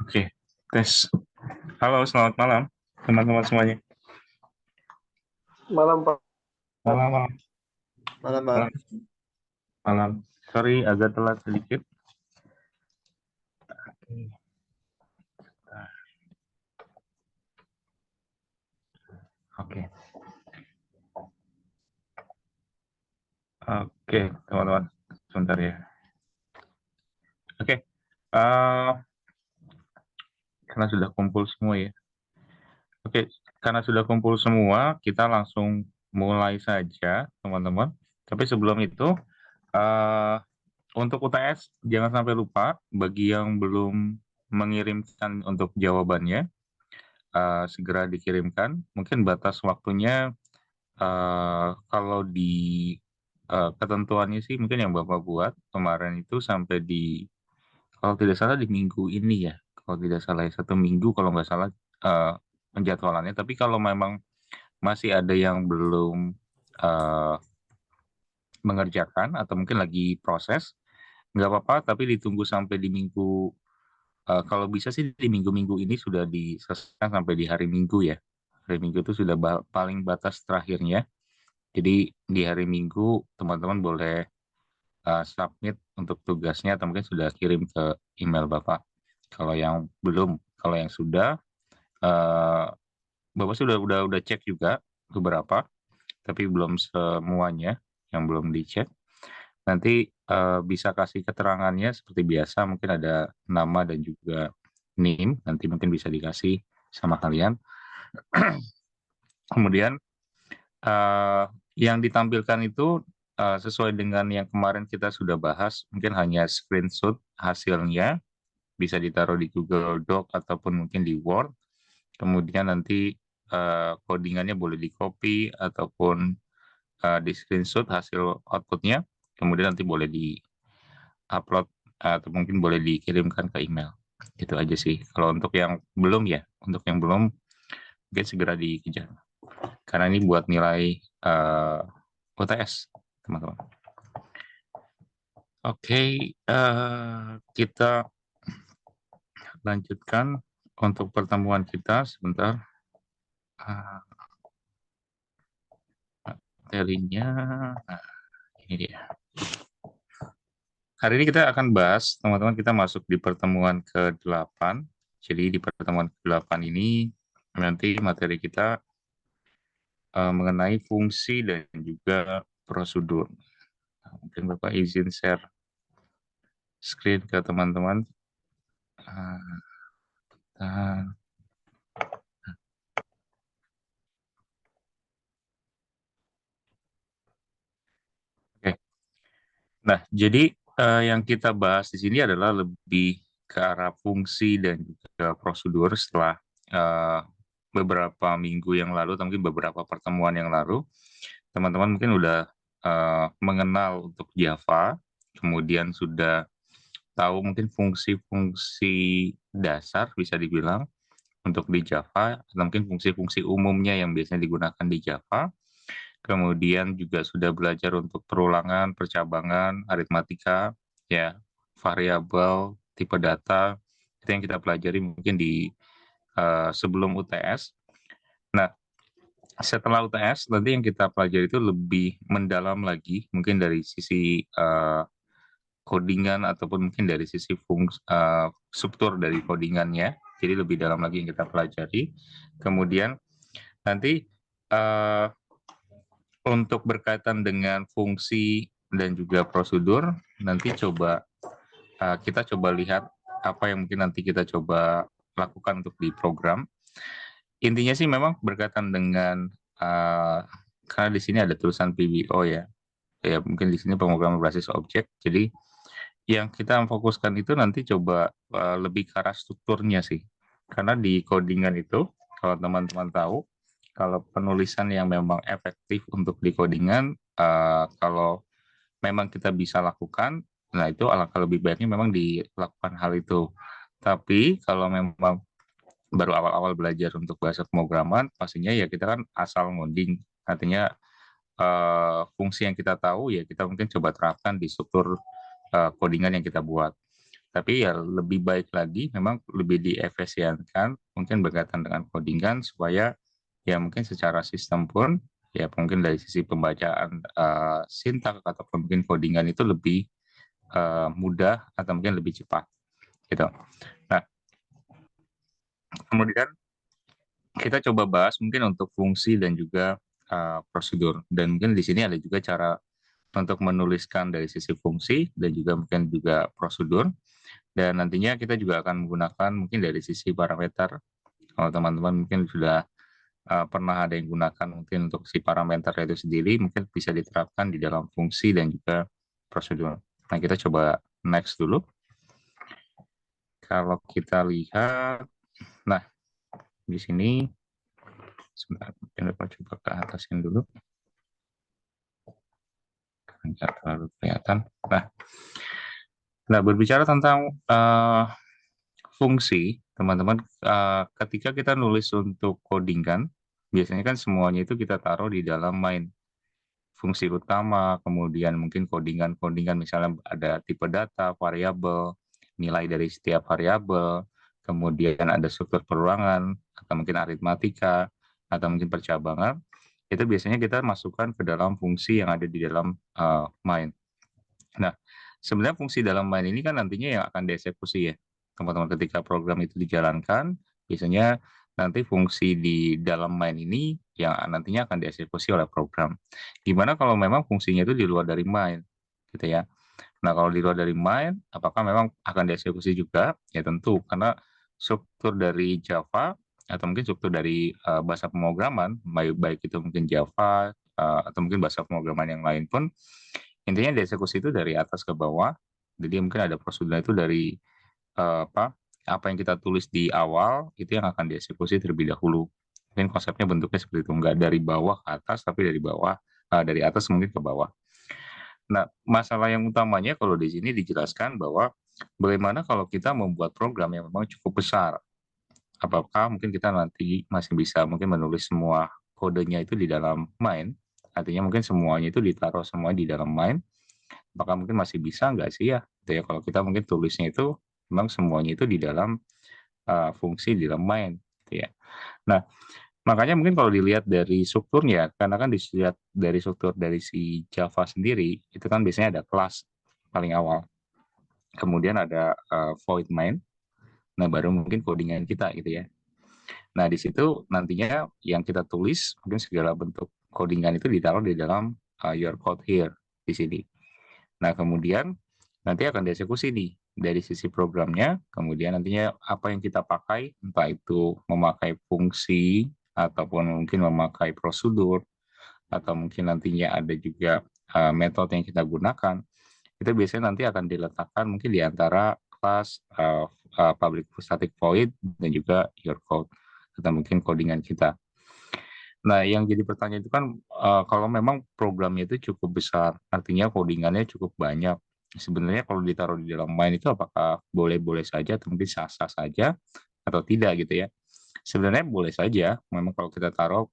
Oke, tes. Halo, selamat malam, teman-teman semuanya. Malam Pak. Malam, malam, Malam Pak. malam, malam. Sorry, agak telat sedikit. Oke, oke, teman-teman, sebentar ya. Oke, karena sudah kumpul semua ya. Oke, karena sudah kumpul semua, kita langsung mulai saja, teman-teman. Tapi sebelum itu, eh, untuk UTS jangan sampai lupa bagi yang belum mengirimkan untuk jawabannya, segera dikirimkan. Mungkin batas waktunya kalau di ketentuannya sih mungkin yang Bapak buat kemarin itu sampai di kalau tidak salah di minggu ini ya, kalau tidak salah ya, 1 minggu kalau nggak salah penjadwalannya. Tapi kalau memang masih ada yang belum eh, mengerjakan atau mungkin lagi proses, nggak apa-apa, tapi ditunggu sampai di minggu, kalau bisa sih di minggu-minggu ini sudah diselesaikan sampai di hari Minggu ya. Hari Minggu itu sudah paling batas terakhirnya. Jadi di hari Minggu teman-teman boleh submit untuk tugasnya atau mungkin sudah kirim ke email Bapak. Kalau yang belum, kalau yang sudah, eh, Bapak sudah cek juga beberapa, tapi belum semuanya yang belum dicek. Nanti bisa kasih keterangannya seperti biasa, mungkin ada nama dan juga NIM, nanti mungkin bisa dikasih sama kalian. Kemudian yang ditampilkan itu sesuai dengan yang kemarin kita sudah bahas, mungkin hanya screenshot hasilnya, bisa ditaruh di Google Doc ataupun mungkin di Word. Kemudian nanti codingannya boleh di-copy ataupun di screenshot hasil outputnya. Kemudian nanti boleh di-upload atau mungkin boleh dikirimkan ke email. Itu aja sih. Kalau untuk yang belum ya, untuk yang belum mungkin segera dikejar. Karena ini buat nilai UTS, teman-teman. Oke, kita lanjutkan untuk pertemuan kita sebentar. Materinya, nah ini dia. Hari ini kita akan bahas, teman-teman, kita masuk di pertemuan ke-8. Jadi di pertemuan ke-8 ini nanti materi kita mengenai fungsi dan juga prosedur. Nah, mungkin Bapak izin share screen ke teman-teman. Nah, oke. Nah, jadi yang kita bahas di sini adalah lebih ke arah fungsi dan juga prosedur setelah eh, beberapa minggu yang lalu, atau mungkin beberapa pertemuan yang lalu, teman-teman mungkin udah mengenal untuk Java, kemudian sudah tahu mungkin fungsi-fungsi dasar bisa dibilang untuk di Java, atau mungkin fungsi-fungsi umumnya yang biasanya digunakan di Java. Kemudian juga sudah belajar untuk perulangan, percabangan, aritmatika, ya, variabel, tipe data, itu yang kita pelajari mungkin di sebelum UTS. Nah, setelah UTS, nanti yang kita pelajari itu lebih mendalam lagi, mungkin dari sisi codingan ataupun mungkin dari sisi struktur dari codingannya. Jadi lebih dalam lagi yang kita pelajari. Kemudian nanti uh, untuk berkaitan dengan fungsi dan juga prosedur, nanti kita coba lihat apa yang mungkin nanti kita coba lakukan untuk di program. Intinya sih memang berkaitan dengan karena di sini ada tulisan PBO ya, ya mungkin di sini pemrograman berbasis objek. Jadi yang kita fokuskan itu nanti coba lebih ke arah strukturnya sih. Karena di codingan itu, kalau teman-teman tahu, kalau penulisan yang memang efektif untuk di codingan, kalau memang kita bisa lakukan, nah itu alangkah lebih baiknya memang dilakukan hal itu. Tapi kalau memang baru awal-awal belajar untuk bahasa pemrograman, pastinya ya kita kan asal ngoding. Artinya fungsi yang kita tahu ya kita mungkin coba terapkan di struktur codingan yang kita buat. Tapi ya lebih baik lagi memang lebih diefisienkan, mungkin berkaitan dengan codingan supaya ya mungkin secara sistem pun ya mungkin dari sisi pembacaan sintak atau mungkin codingan itu lebih mudah atau mungkin lebih cepat gitu. Nah, kemudian kita coba bahas mungkin untuk fungsi dan juga prosedur, dan mungkin di sini ada juga cara untuk menuliskan dari sisi fungsi dan juga mungkin juga prosedur, dan nantinya kita juga akan menggunakan mungkin dari sisi parameter. Kalau teman-teman mungkin sudah pernah ada yang gunakan mungkin untuk si parameter itu sendiri, mungkin bisa diterapkan di dalam fungsi dan juga prosedur. Nah, kita coba next dulu. Kalau kita lihat, nah di sini sebentar, mungkin kita coba ke atasin dulu, nggak terlalu kelihatan. Nah, berbicara tentang fungsi, teman-teman, ketika kita nulis untuk coding kan, biasanya kan semuanya itu kita taruh di dalam main. Fungsi utama, kemudian mungkin codingan-codingan, misalnya ada tipe data, variabel, nilai dari setiap variabel, kemudian ada struktur perulangan, atau mungkin aritmatika, atau mungkin percabangan, itu biasanya kita masukkan ke dalam fungsi yang ada di dalam main. Nah, sebenarnya fungsi dalam main ini kan nantinya yang akan dieksekusi ya, teman-teman, ketika program itu dijalankan, biasanya nanti fungsi di dalam main ini yang nantinya akan dieksekusi oleh program. Gimana kalau memang fungsinya itu di luar dari main, gitu ya. Nah, kalau di luar dari main, apakah memang akan dieksekusi juga? Ya tentu, karena struktur dari Java atau mungkin struktur dari bahasa pemrograman, baik itu mungkin Java atau mungkin bahasa pemrograman yang lain pun, intinya dieksekusi itu dari atas ke bawah. Jadi mungkin ada prosedur itu dari apa yang kita tulis di awal itu yang akan dieksekusi terlebih dahulu. Mungkin konsepnya bentuknya seperti itu, enggak dari bawah ke atas, tapi dari bawah dari atas mungkin ke bawah. Nah, masalah yang utamanya kalau di sini dijelaskan bahwa bagaimana kalau kita membuat program yang memang cukup besar. Apakah mungkin kita nanti masih bisa mungkin menulis semua kodenya itu di dalam main, artinya mungkin semuanya itu ditaruh semua di dalam main, apakah mungkin masih bisa nggak sih ya? Gitu ya, kalau kita mungkin tulisnya itu memang semuanya itu di dalam fungsi di dalam main, gitu ya. Nah, makanya mungkin kalau dilihat dari strukturnya, karena kan dilihat dari struktur dari si Java sendiri, itu kan biasanya ada kelas paling awal, kemudian ada void main, nah baru mungkin codingan kita gitu ya. Nah, di situ nantinya yang kita tulis mungkin segala bentuk codingan itu ditaruh di dalam your code here di sini. Nah, kemudian nanti akan dieksekusi nih dari sisi programnya, kemudian nantinya apa yang kita pakai, entah itu memakai fungsi, ataupun mungkin memakai prosedur, atau mungkin nantinya ada juga metode yang kita gunakan, itu biasanya nanti akan diletakkan mungkin di antara kelas public static void dan juga your code, atau mungkin codingan kita. Nah, yang jadi pertanyaan itu kan kalau memang programnya itu cukup besar, artinya codingannya cukup banyak. Sebenarnya kalau ditaruh di dalam main itu apakah boleh-boleh saja atau mungkin sah-sah saja atau tidak gitu ya. Sebenarnya boleh saja, memang kalau kita taruh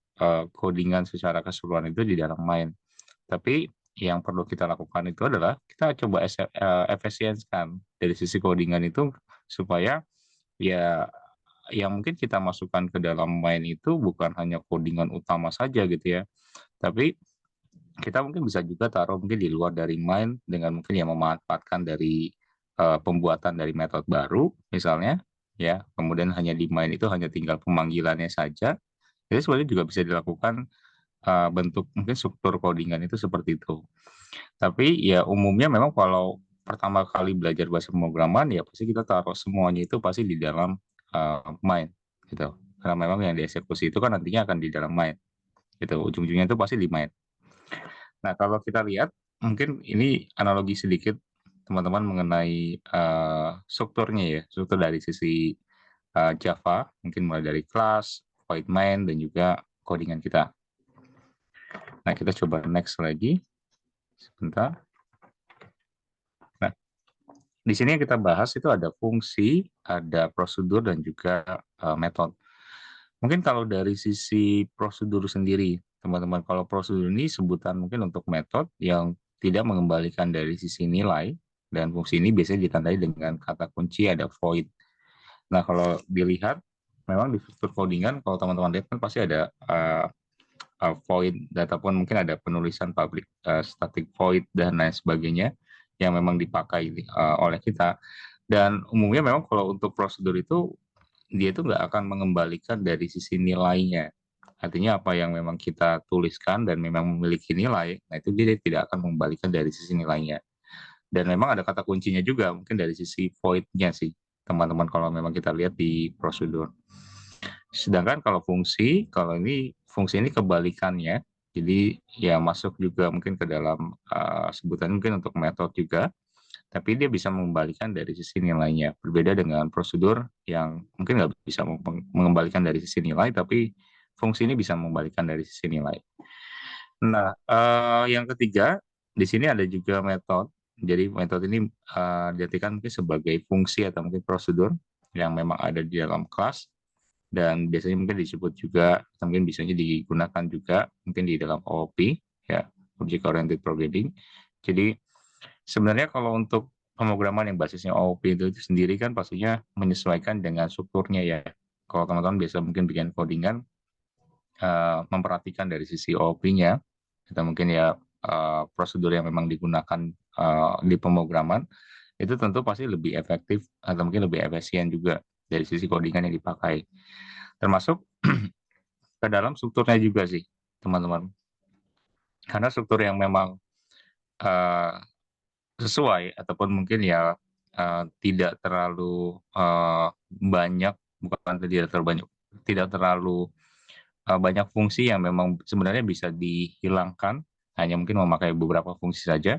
codingan secara keseluruhan itu di dalam main. Tapi yang perlu kita lakukan itu adalah kita coba efisienkan dari sisi codingan itu supaya ya yang mungkin kita masukkan ke dalam main itu bukan hanya codingan utama saja gitu ya, tapi kita mungkin bisa juga taruh mungkin di luar dari main dengan mungkin yang memanfaatkan dari pembuatan dari metode baru misalnya ya, kemudian hanya di main itu hanya tinggal pemanggilannya saja. Jadi sebenarnya juga bisa dilakukan bentuk mungkin struktur codingan itu seperti itu. Tapi ya umumnya memang kalau pertama kali belajar bahasa pemrograman ya pasti kita taruh semuanya itu pasti di dalam main gitu. Karena memang yang dieksekusi itu kan nantinya akan di dalam main gitu. Ujung-ujungnya itu pasti di main. Nah, kalau kita lihat mungkin ini analogi sedikit teman-teman mengenai strukturnya ya, struktur dari sisi Java, mungkin mulai dari kelas, void main, dan juga codingan kita. Nah, kita coba next lagi. Sebentar. Nah, di sini yang kita bahas itu ada fungsi, ada prosedur, dan juga metode. Mungkin kalau dari sisi prosedur sendiri, teman-teman, kalau prosedur ini sebutan mungkin untuk metode yang tidak mengembalikan dari sisi nilai, Dan fungsi ini biasanya ditandai dengan kata kunci ada void. Nah, kalau dilihat, memang di struktur codingan, kalau teman-teman lihat kan pasti ada void, ataupun mungkin ada penulisan public static void dan lain sebagainya yang memang dipakai oleh kita. Dan umumnya memang kalau untuk prosedur itu, dia itu nggak akan mengembalikan dari sisi nilainya. Artinya apa yang memang kita tuliskan dan memang memiliki nilai, nah itu dia tidak akan mengembalikan dari sisi nilainya. Dan memang ada kata kuncinya juga, mungkin dari sisi void-nya sih, teman-teman, kalau memang kita lihat di prosedur. Sedangkan kalau ini fungsi ini kebalikannya, jadi ya masuk juga mungkin ke dalam sebutan mungkin untuk metode juga, tapi dia bisa mengembalikan dari sisi nilainya. Berbeda dengan prosedur yang mungkin nggak bisa mengembalikan dari sisi nilai, tapi fungsi ini bisa mengembalikan dari sisi nilai. Nah, yang ketiga, di sini ada juga metode. Jadi metode ini diartikan mungkin sebagai fungsi atau mungkin prosedur yang memang ada di dalam kelas, dan biasanya mungkin disebut juga, mungkin biasanya digunakan juga mungkin di dalam OOP, ya, Object Oriented Programming. Jadi sebenarnya kalau untuk pemrograman yang basisnya OOP itu sendiri kan pastinya menyesuaikan dengan strukturnya ya. Kalau teman-teman biasa mungkin bikin codingan, memperhatikan dari sisi OOP-nya, atau mungkin ya prosedur yang memang digunakan di pemrograman, itu tentu pasti lebih efektif atau mungkin lebih efisien juga dari sisi codingan yang dipakai. Termasuk ke dalam strukturnya juga sih, teman-teman. Karena struktur yang memang uh, sesuai ataupun mungkin ya tidak terlalu banyak, bukan tidak terlalu banyak fungsi yang memang sebenarnya bisa dihilangkan, hanya mungkin memakai beberapa fungsi saja.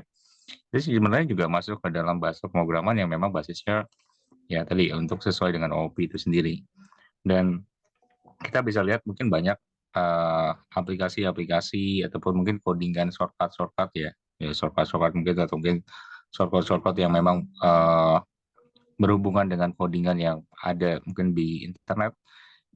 Jadi sebenarnya juga masuk ke dalam bahasa pemrograman yang memang basisnya ya tadi untuk sesuai dengan OOP itu sendiri. Dan kita bisa lihat mungkin banyak aplikasi-aplikasi ataupun mungkin codingan shortcut ya, shortcut mungkin, atau mungkin shortcut yang memang berhubungan dengan codingan yang ada mungkin di internet.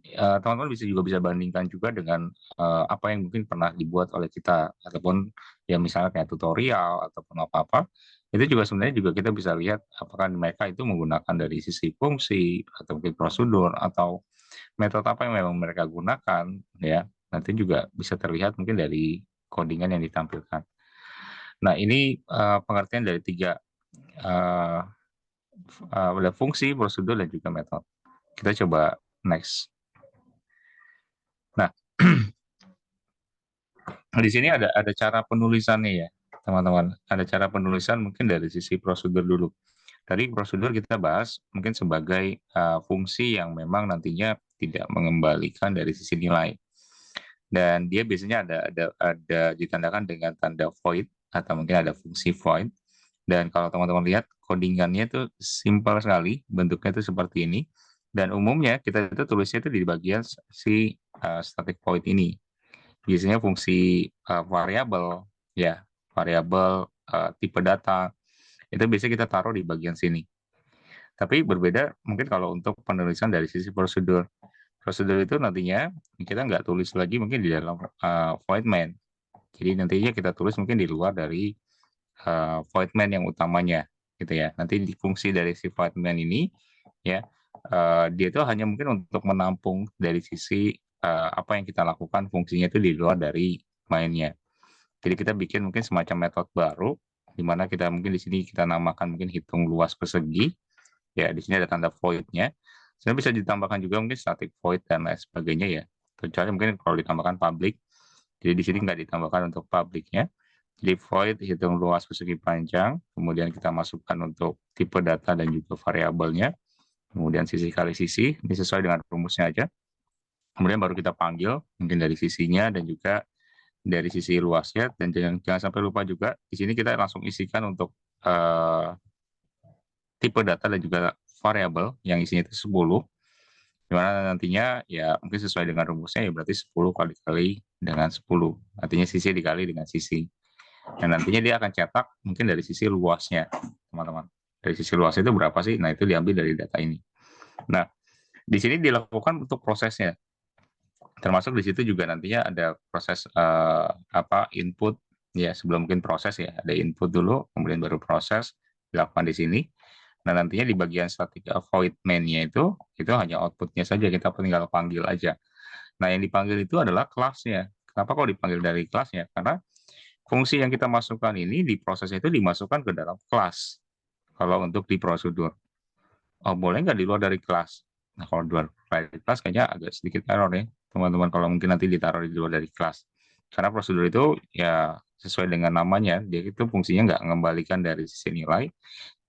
Teman-teman bisa bandingkan juga dengan apa yang mungkin pernah dibuat oleh kita, ataupun ya misalnya kayak tutorial ataupun apa-apa, itu juga sebenarnya juga kita bisa lihat apakah mereka itu menggunakan dari sisi fungsi atau mungkin prosedur atau metode apa yang memang mereka gunakan, ya. Nanti juga bisa terlihat mungkin dari codingan yang ditampilkan. Nah, ini pengertian dari tiga fungsi, prosedur, dan juga metode. Kita coba next. Nah, di sini ada cara penulisannya ya, teman-teman. Ada cara penulisan mungkin dari sisi prosedur dulu. Tadi prosedur kita bahas mungkin sebagai fungsi yang memang nantinya tidak mengembalikan dari sisi nilai. Dan dia biasanya ada ditandakan dengan tanda void atau mungkin ada fungsi void. Dan kalau teman-teman lihat codingannya itu simpel sekali, bentuknya itu seperti ini. Dan umumnya kita itu tulisnya itu di bagian si static void ini. Biasanya fungsi variabel, ya, variabel tipe data itu biasanya kita taruh di bagian sini. Tapi berbeda mungkin kalau untuk penulisan dari sisi prosedur. Prosedur itu nantinya kita nggak tulis lagi mungkin di dalam void main. Jadi nantinya kita tulis mungkin di luar dari void main yang utamanya, gitu ya. Nanti di fungsi dari si void main ini, ya, dia itu hanya mungkin untuk menampung dari sisi apa yang kita lakukan, fungsinya itu di luar dari mainnya. Jadi kita bikin mungkin semacam metode baru, di mana kita mungkin di sini kita namakan mungkin hitung luas persegi, ya di sini ada tanda void-nya. Sebenarnya bisa ditambahkan juga mungkin static void dan lain sebagainya ya. Kecuali mungkin kalau ditambahkan public, jadi di sini nggak ditambahkan untuk public-nya. Jadi void hitung luas persegi panjang, kemudian kita masukkan untuk tipe data dan juga variabelnya, kemudian sisi kali sisi, ini sesuai dengan rumusnya aja. Kemudian baru kita panggil mungkin dari sisinya dan juga dari sisi luasnya, dan jangan sampai lupa juga di sini kita langsung isikan untuk tipe data dan juga variabel yang isinya itu 10, dimana nantinya ya mungkin sesuai dengan rumusnya ya berarti 10 kali dengan 10, artinya sisi dikali dengan sisi. Dan nantinya dia akan cetak mungkin dari sisi luasnya, teman-teman. Dari sisi luasnya itu berapa sih? Nah, itu diambil dari data ini. Nah, di sini dilakukan untuk prosesnya. Termasuk di situ juga nantinya ada proses input ya, sebelum mungkin proses ya, ada input dulu, kemudian baru proses, dilakukan di sini. Nah, nantinya di bagian static void main-nya itu hanya output-nya saja, kita tinggal panggil aja. Nah, yang dipanggil itu adalah kelasnya. Kenapa kok dipanggil dari kelasnya? Karena fungsi yang kita masukkan ini di proses itu dimasukkan ke dalam kelas. Kalau untuk di prosedur. Oh, boleh nggak di luar dari kelas? Nah, kalau di luar dari kelas kayaknya agak sedikit error ya, teman-teman, kalau mungkin nanti ditaruh di luar dari kelas. Karena prosedur itu ya sesuai dengan namanya, dia itu fungsinya nggak mengembalikan dari sisi nilai.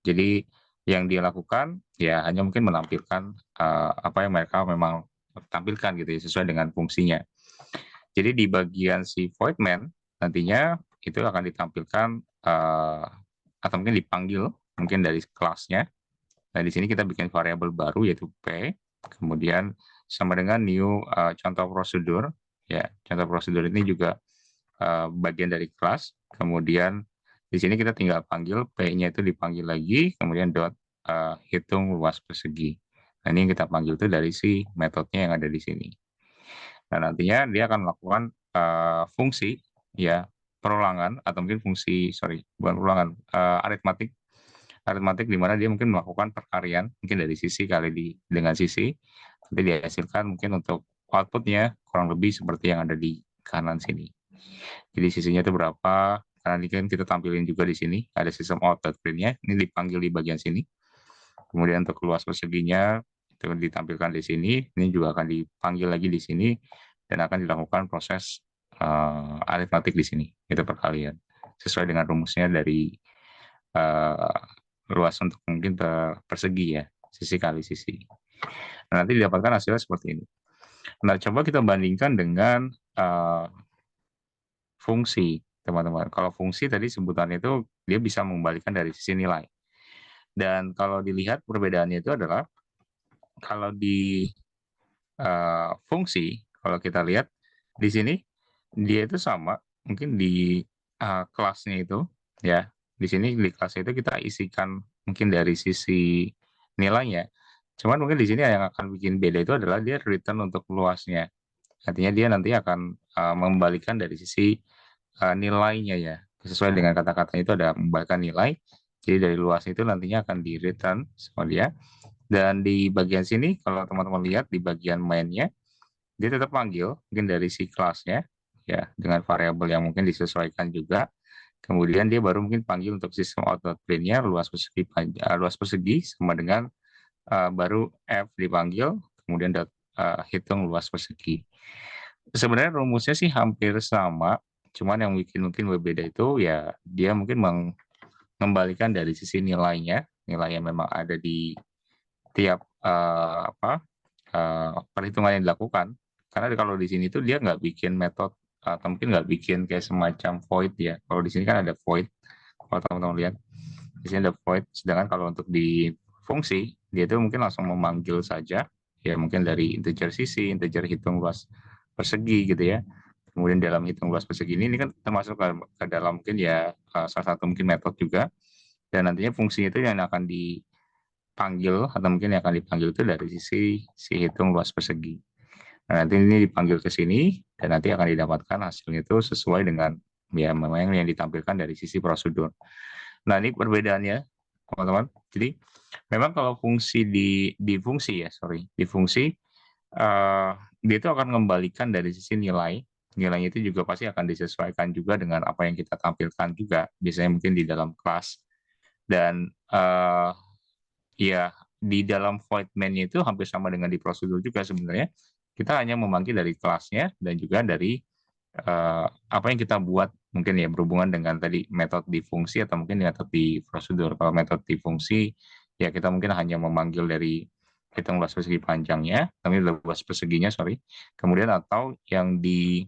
Jadi yang dia lakukan ya hanya mungkin menampilkan apa yang mereka memang tampilkan gitu ya, sesuai dengan fungsinya. Jadi di bagian si void main nantinya itu akan ditampilkan atau mungkin dipanggil mungkin dari kelasnya. Nah, di sini kita bikin variabel baru yaitu P, kemudian sama dengan new contoh prosedur. Ya, contoh prosedur ini juga bagian dari kelas. Kemudian di sini kita tinggal panggil P-nya itu dipanggil lagi, kemudian dot hitung luas persegi. Nah, ini yang kita panggil itu dari si metodenya yang ada di sini. Nah, nantinya dia akan melakukan fungsi ya perulangan atau mungkin fungsi bukan perulangan, aritmatik di mana dia mungkin melakukan perkalian mungkin dari sisi kali dengan sisi, nanti dihasilkan mungkin untuk outputnya kurang lebih seperti yang ada di kanan sini. Jadi sisinya itu berapa, karena ini kan kita tampilin juga di sini ada sistem out print-nya, ini dipanggil di bagian sini. Kemudian untuk luas perseginya itu ditampilkan di sini, ini juga akan dipanggil lagi di sini dan akan dilakukan proses aritmatik di sini, itu perkalian sesuai dengan rumusnya dari luas untuk mungkin persegi ya, sisi kali sisi. Nah, nanti didapatkan hasilnya seperti ini. Nah, coba kita bandingkan dengan fungsi, teman-teman. Kalau fungsi tadi sebutannya itu dia bisa mengembalikan dari sisi nilai. Dan kalau dilihat perbedaannya itu adalah kalau di fungsi, kalau kita lihat di sini dia itu sama, mungkin di kelasnya itu ya. Di sini di kelasnya itu kita isikan mungkin dari sisi nilainya. Cuman mungkin di sini yang akan bikin beda itu adalah dia return untuk luasnya. Artinya dia nanti akan mengembalikan dari sisi nilainya ya. Sesuai dengan kata-katanya itu ada mengembalikan nilai. Jadi dari luas itu nantinya akan di return sama dia. Dan di bagian sini kalau teman-teman lihat di bagian mainnya, dia tetap panggil mungkin dari si kelasnya ya dengan variabel yang mungkin disesuaikan juga. Kemudian dia baru mungkin panggil untuk sistem output plane-nya luas persegi sama dengan baru F dipanggil, kemudian hitung luas persegi. Sebenarnya rumusnya sih hampir sama, cuman yang bikin mungkin berbeda itu ya dia mungkin mengembalikan dari sisi nilainya, nilai yang memang ada di tiap perhitungan yang dilakukan. Karena kalau di sini tuh dia nggak bikin metode atau mungkin nggak bikin kayak semacam void ya. Kalau di sini kan ada void, kalau teman-teman lihat di sini ada void. Sedangkan kalau untuk di fungsi dia tuh mungkin langsung memanggil saja, ya mungkin dari integer sisi, integer hitung luas persegi gitu ya. Kemudian dalam hitung luas persegi ini kan termasuk ke dalam mungkin ya salah satu mungkin metode juga. Dan nantinya fungsinya itu yang akan dipanggil atau mungkin yang akan dipanggil itu dari sisi si hitung luas persegi. Nah, nanti ini dipanggil ke sini dan nanti akan didapatkan hasilnya itu sesuai dengan ya memang yang ditampilkan dari sisi prosedur. Nah, ini perbedaannya, teman-teman. Jadi memang kalau fungsi di fungsi ya, di fungsi dia itu akan mengembalikan dari sisi nilai. Nilainya itu juga pasti akan disesuaikan juga dengan apa yang kita tampilkan juga. Biasanya mungkin di dalam kelas dan ya di dalam void main-nya itu hampir sama dengan di prosedur juga sebenarnya. Kita hanya memanggil dari kelasnya dan juga dari apa yang kita buat mungkin ya berhubungan dengan tadi metode di fungsi atau mungkin metode di prosedur. Kalau metode di fungsi ya kita mungkin hanya memanggil dari hitung luas persegi panjangnya, tapi luas perseginya kemudian atau yang di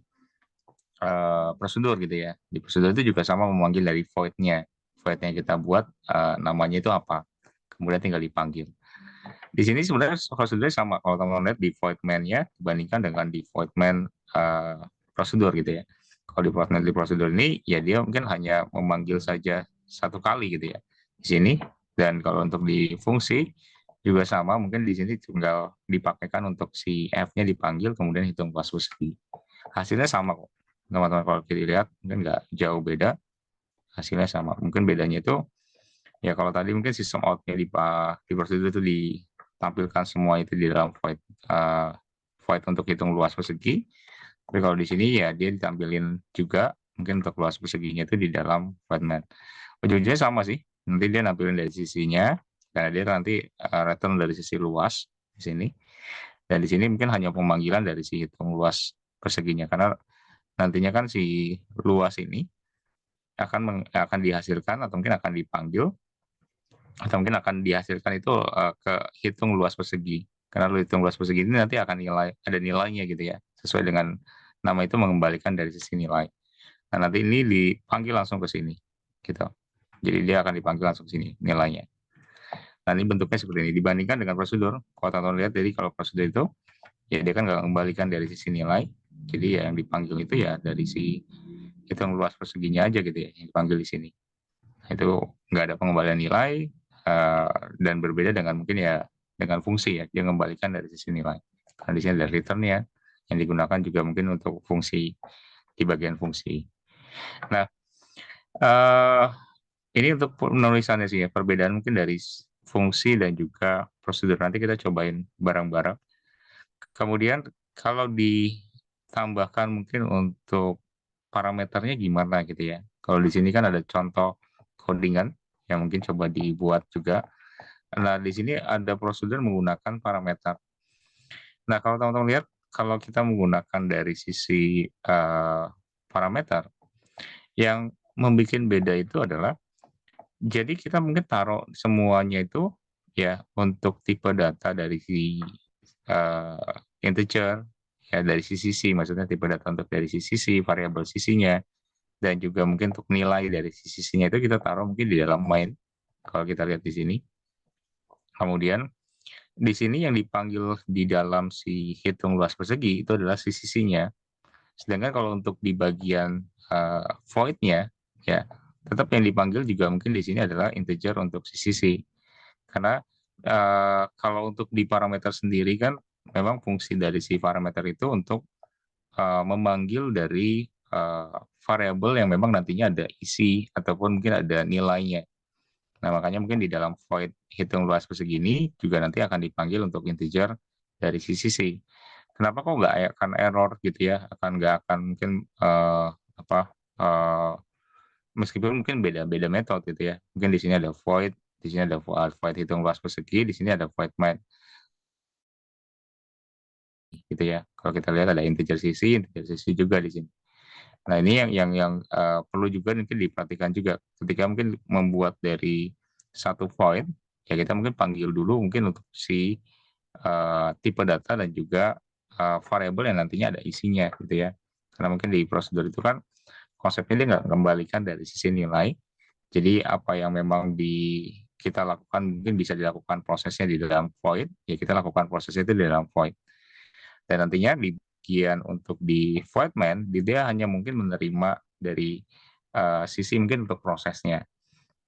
prosedur gitu ya. Di prosedur itu juga sama memanggil dari void-nya. Void-nya kita buat namanya itu apa. Kemudian tinggal dipanggil. Di sini sebenarnya prosedurnya sama. Kalau teman-teman lihat di void main-nya dibandingkan dengan di void main prosedur gitu ya. Kalau di void main di prosedur ini ya dia mungkin hanya memanggil saja satu kali gitu ya. Di sini dan kalau untuk di fungsi juga sama, mungkin di sini tinggal dipakaikan untuk si F-nya dipanggil kemudian hitung luas persegi. Hasilnya sama kok. Teman-teman kalau kita lihat mungkin nggak jauh beda, hasilnya sama. Mungkin bedanya itu Ya kalau tadi mungkin sistem out-nya di prosedur itu ditampilkan semua itu di dalam void untuk hitung luas persegi. Tapi kalau di sini ya dia ditampilin juga mungkin untuk luas perseginya itu di dalam void main. Ujung-ujungnya sama sih. Nanti dia nampilin dari sisinya, karena dia nanti return dari sisi luas di sini. Dan di sini mungkin hanya pemanggilan dari si hitung luas perseginya, karena nantinya kan si luas ini akan dihasilkan atau mungkin akan dipanggil atau mungkin akan dihasilkan itu ke hitung luas persegi. Karena hitung luas persegi ini nanti akan ada nilainya gitu ya, sesuai dengan nama itu mengembalikan dari sisi nilai. Nah nanti ini dipanggil langsung ke sini, gitu. Jadi dia akan dipanggil langsung ke sini nilainya. Nah ini bentuknya seperti ini. Dibandingkan dengan prosedur, kalau teman-teman lihat, jadi kalau prosedur itu ya dia kan nggak mengembalikan dari sisi nilai. Jadi ya yang dipanggil itu ya dari si hitung luas perseginya aja gitu ya, yang dipanggil di sini. Itu nggak ada pengembalian nilai, dan berbeda dengan mungkin ya dengan fungsi ya, dia mengembalikan dari sisi nilai. Karena di sini ada return-nya yang digunakan juga mungkin untuk fungsi di bagian fungsi. Nah, eh, ini untuk penulisannya sih ya, perbedaan mungkin dari fungsi dan juga prosedur. Nanti kita cobain bareng-bareng. Kemudian kalau ditambahkan mungkin untuk parameternya gimana gitu ya. Kalau di sini kan ada contoh codingan yang mungkin coba dibuat juga. Nah, di sini ada prosedur menggunakan parameter. Nah, kalau teman-teman lihat, kalau kita menggunakan dari sisi parameter, yang membuat beda itu adalah, jadi kita mungkin taruh semuanya itu ya untuk tipe data dari si integer, ya dari sisi C, maksudnya tipe data untuk dari sisi C, variabel sisinya, dan juga mungkin untuk nilai dari sisinya itu kita taruh mungkin di dalam main, kalau kita lihat di sini. Kemudian di sini yang dipanggil di dalam si hitung luas persegi itu adalah si sisinya. Sedangkan kalau untuk di bagian void-nya, ya tetap yang dipanggil juga mungkin di sini adalah integer untuk si sisi. Karena kalau untuk di parameter sendiri kan memang fungsi dari si parameter itu untuk memanggil dari variabel yang memang nantinya ada isi ataupun mungkin ada nilainya. Nah, makanya mungkin di dalam void hitung luas persegi ini juga nanti akan dipanggil untuk integer dari sisi C. Kenapa kok nggak akan error gitu ya? Nggak akan mungkin apa eh, meskipun mungkin beda-beda metode gitu ya. Mungkin di sini ada void, di sini ada void hitung luas persegi, di sini ada void main gitu ya. Kalau kita lihat ada integer sisi juga di sini. Nah, ini yang perlu juga mungkin diperhatikan juga ketika mungkin membuat dari satu void, ya kita mungkin panggil dulu mungkin untuk si tipe data dan juga variabel yang nantinya ada isinya gitu ya. Karena mungkin di prosedur itu kan konsepnya dia nggak mengembalikan dari sisi nilai. Jadi apa yang memang kita lakukan mungkin bisa dilakukan prosesnya di dalam void, ya kita lakukan prosesnya itu di dalam void. Dan nantinya di bagian untuk di voidman, dia hanya mungkin menerima dari sisi mungkin untuk prosesnya.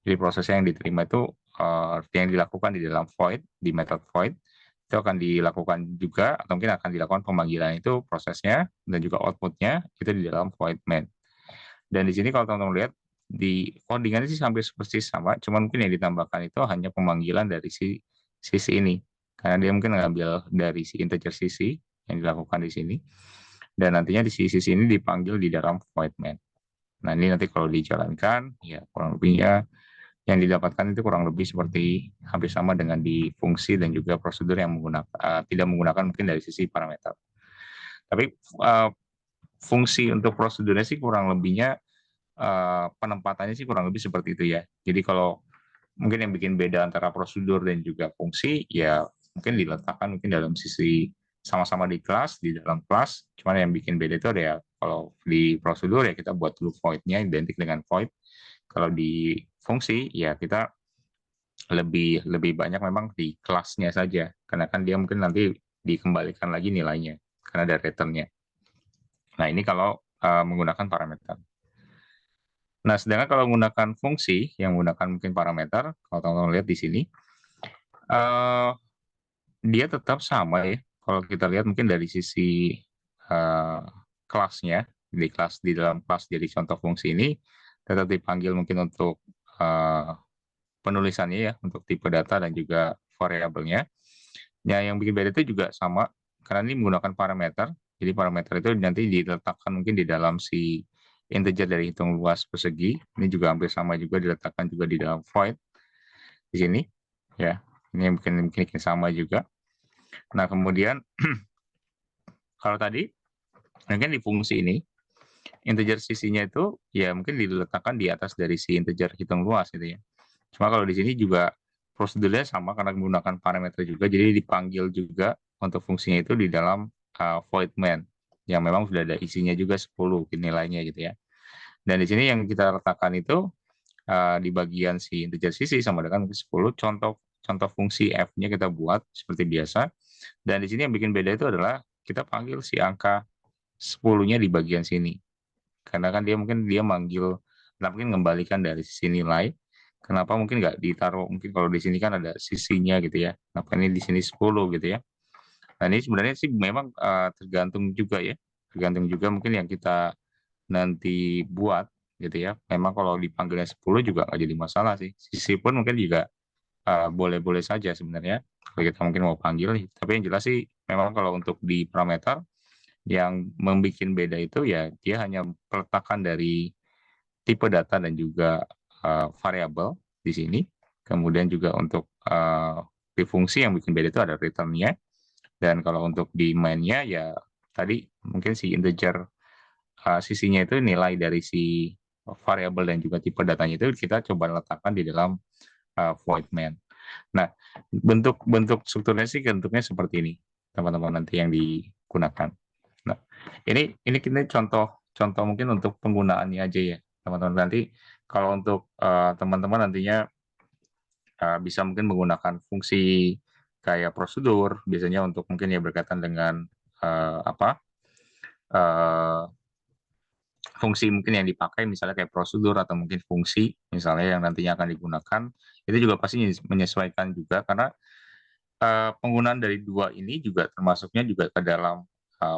Jadi prosesnya yang diterima itu yang dilakukan di dalam void, di method void, itu akan dilakukan juga, atau mungkin akan dilakukan pemanggilan itu prosesnya, dan juga outputnya itu di dalam void main. Dan di sini kalau teman-teman lihat, di codingannya sih hampir persis sama, cuman mungkin yang ditambahkan itu hanya pemanggilan dari si sisi ini. Karena dia mungkin ngambil dari si integer sisi yang dilakukan di sini, dan nantinya di sisi ini dipanggil di dalam void main. Nah ini nanti kalau dijalankan, ya kurang lebihnya yang didapatkan itu kurang lebih seperti hampir sama dengan di fungsi dan juga prosedur yang tidak menggunakan mungkin dari sisi parameter. Tapi fungsi untuk prosedurnya sih kurang lebihnya penempatannya sih kurang lebih seperti itu ya. Jadi kalau mungkin yang bikin beda antara prosedur dan juga fungsi ya mungkin diletakkan mungkin dalam sisi sama-sama di dalam kelas, cuman yang bikin beda itu ada ya kalau di prosedur ya kita buat dulu void-nya identik dengan void. Kalau di fungsi ya kita lebih lebih banyak memang di kelasnya saja, karena kan dia mungkin nanti dikembalikan lagi nilainya karena ada returnnya. Nah ini kalau menggunakan parameter. Nah, sedangkan kalau menggunakan fungsi yang menggunakan mungkin parameter, kalau teman-teman lihat di sini, uh, dia tetap sama ya. Kalau kita lihat mungkin dari sisi uh, kelasnya, di dalam kelas jadi contoh fungsi ini, tetap dipanggil mungkin untuk uh, penulisannya ya untuk tipe data dan juga variabelnya. Ya, yang bikin beda itu juga sama karena ini menggunakan parameter. Jadi parameter itu nanti diletakkan mungkin di dalam si integer dari hitung luas persegi. Ini juga hampir sama juga diletakkan juga di dalam void di sini. Ya, ini yang bikin sama juga. Nah, kemudian kalau tadi mungkin di fungsi ini integer sisinya itu ya mungkin diletakkan di atas dari si integer hitung luas gitu ya. Cuma kalau di sini juga prosedurnya sama karena menggunakan parameter juga, jadi dipanggil juga untuk fungsinya itu di dalam void main yang memang sudah ada isinya juga 10 nilainya gitu ya. Dan di sini yang kita letakkan itu di bagian si integer sisi sama dengan 10, contoh fungsi f-nya kita buat seperti biasa. Dan di sini yang bikin beda itu adalah kita panggil si angka 10-nya di bagian sini. Karena kan dia manggil, mungkin mengembalikan dari sisi nilai. Kenapa mungkin nggak ditaruh, mungkin kalau di sini kan ada sisinya gitu ya. Kenapa ini di sini 10 gitu ya. Nah ini sebenarnya sih memang tergantung juga ya. Tergantung juga mungkin yang kita nanti buat gitu ya. Memang kalau dipanggilnya 10 juga nggak jadi masalah sih. Sisi pun mungkin juga boleh-boleh saja sebenarnya. Kalau kita mungkin mau panggil, tapi yang jelas sih memang kalau untuk di parameter yang membuat beda itu ya dia hanya peletakan dari tipe data dan juga variabel di sini. Kemudian juga untuk di fungsi yang bikin beda itu ada return-nya. Dan kalau untuk di main-nya ya tadi mungkin si integer sisinya itu nilai dari si variabel dan juga tipe datanya itu kita coba letakkan di dalam void main. Nah, bentuk strukturnya sih bentuknya seperti ini, teman-teman nanti yang digunakan. Nah, ini kita contoh mungkin untuk penggunaannya aja ya, teman-teman. Nanti kalau untuk teman-teman nantinya bisa mungkin menggunakan fungsi kayak prosedur, biasanya untuk mungkin ya berkaitan dengan apa fungsi mungkin yang dipakai misalnya kayak prosedur atau mungkin fungsi misalnya yang nantinya akan digunakan itu juga pasti menyesuaikan juga karena penggunaan dari dua ini juga termasuknya juga ke dalam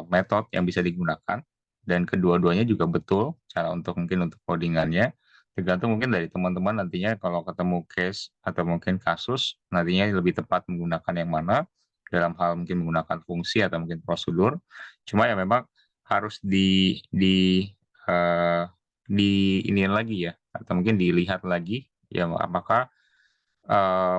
metode yang bisa digunakan dan kedua-duanya juga betul cara untuk mungkin untuk codingannya tergantung mungkin dari teman-teman nantinya kalau ketemu case atau mungkin kasus nantinya lebih tepat menggunakan yang mana dalam hal mungkin menggunakan fungsi atau mungkin prosedur cuma ya memang harus eh, ini lagi ya atau mungkin dilihat lagi ya apakah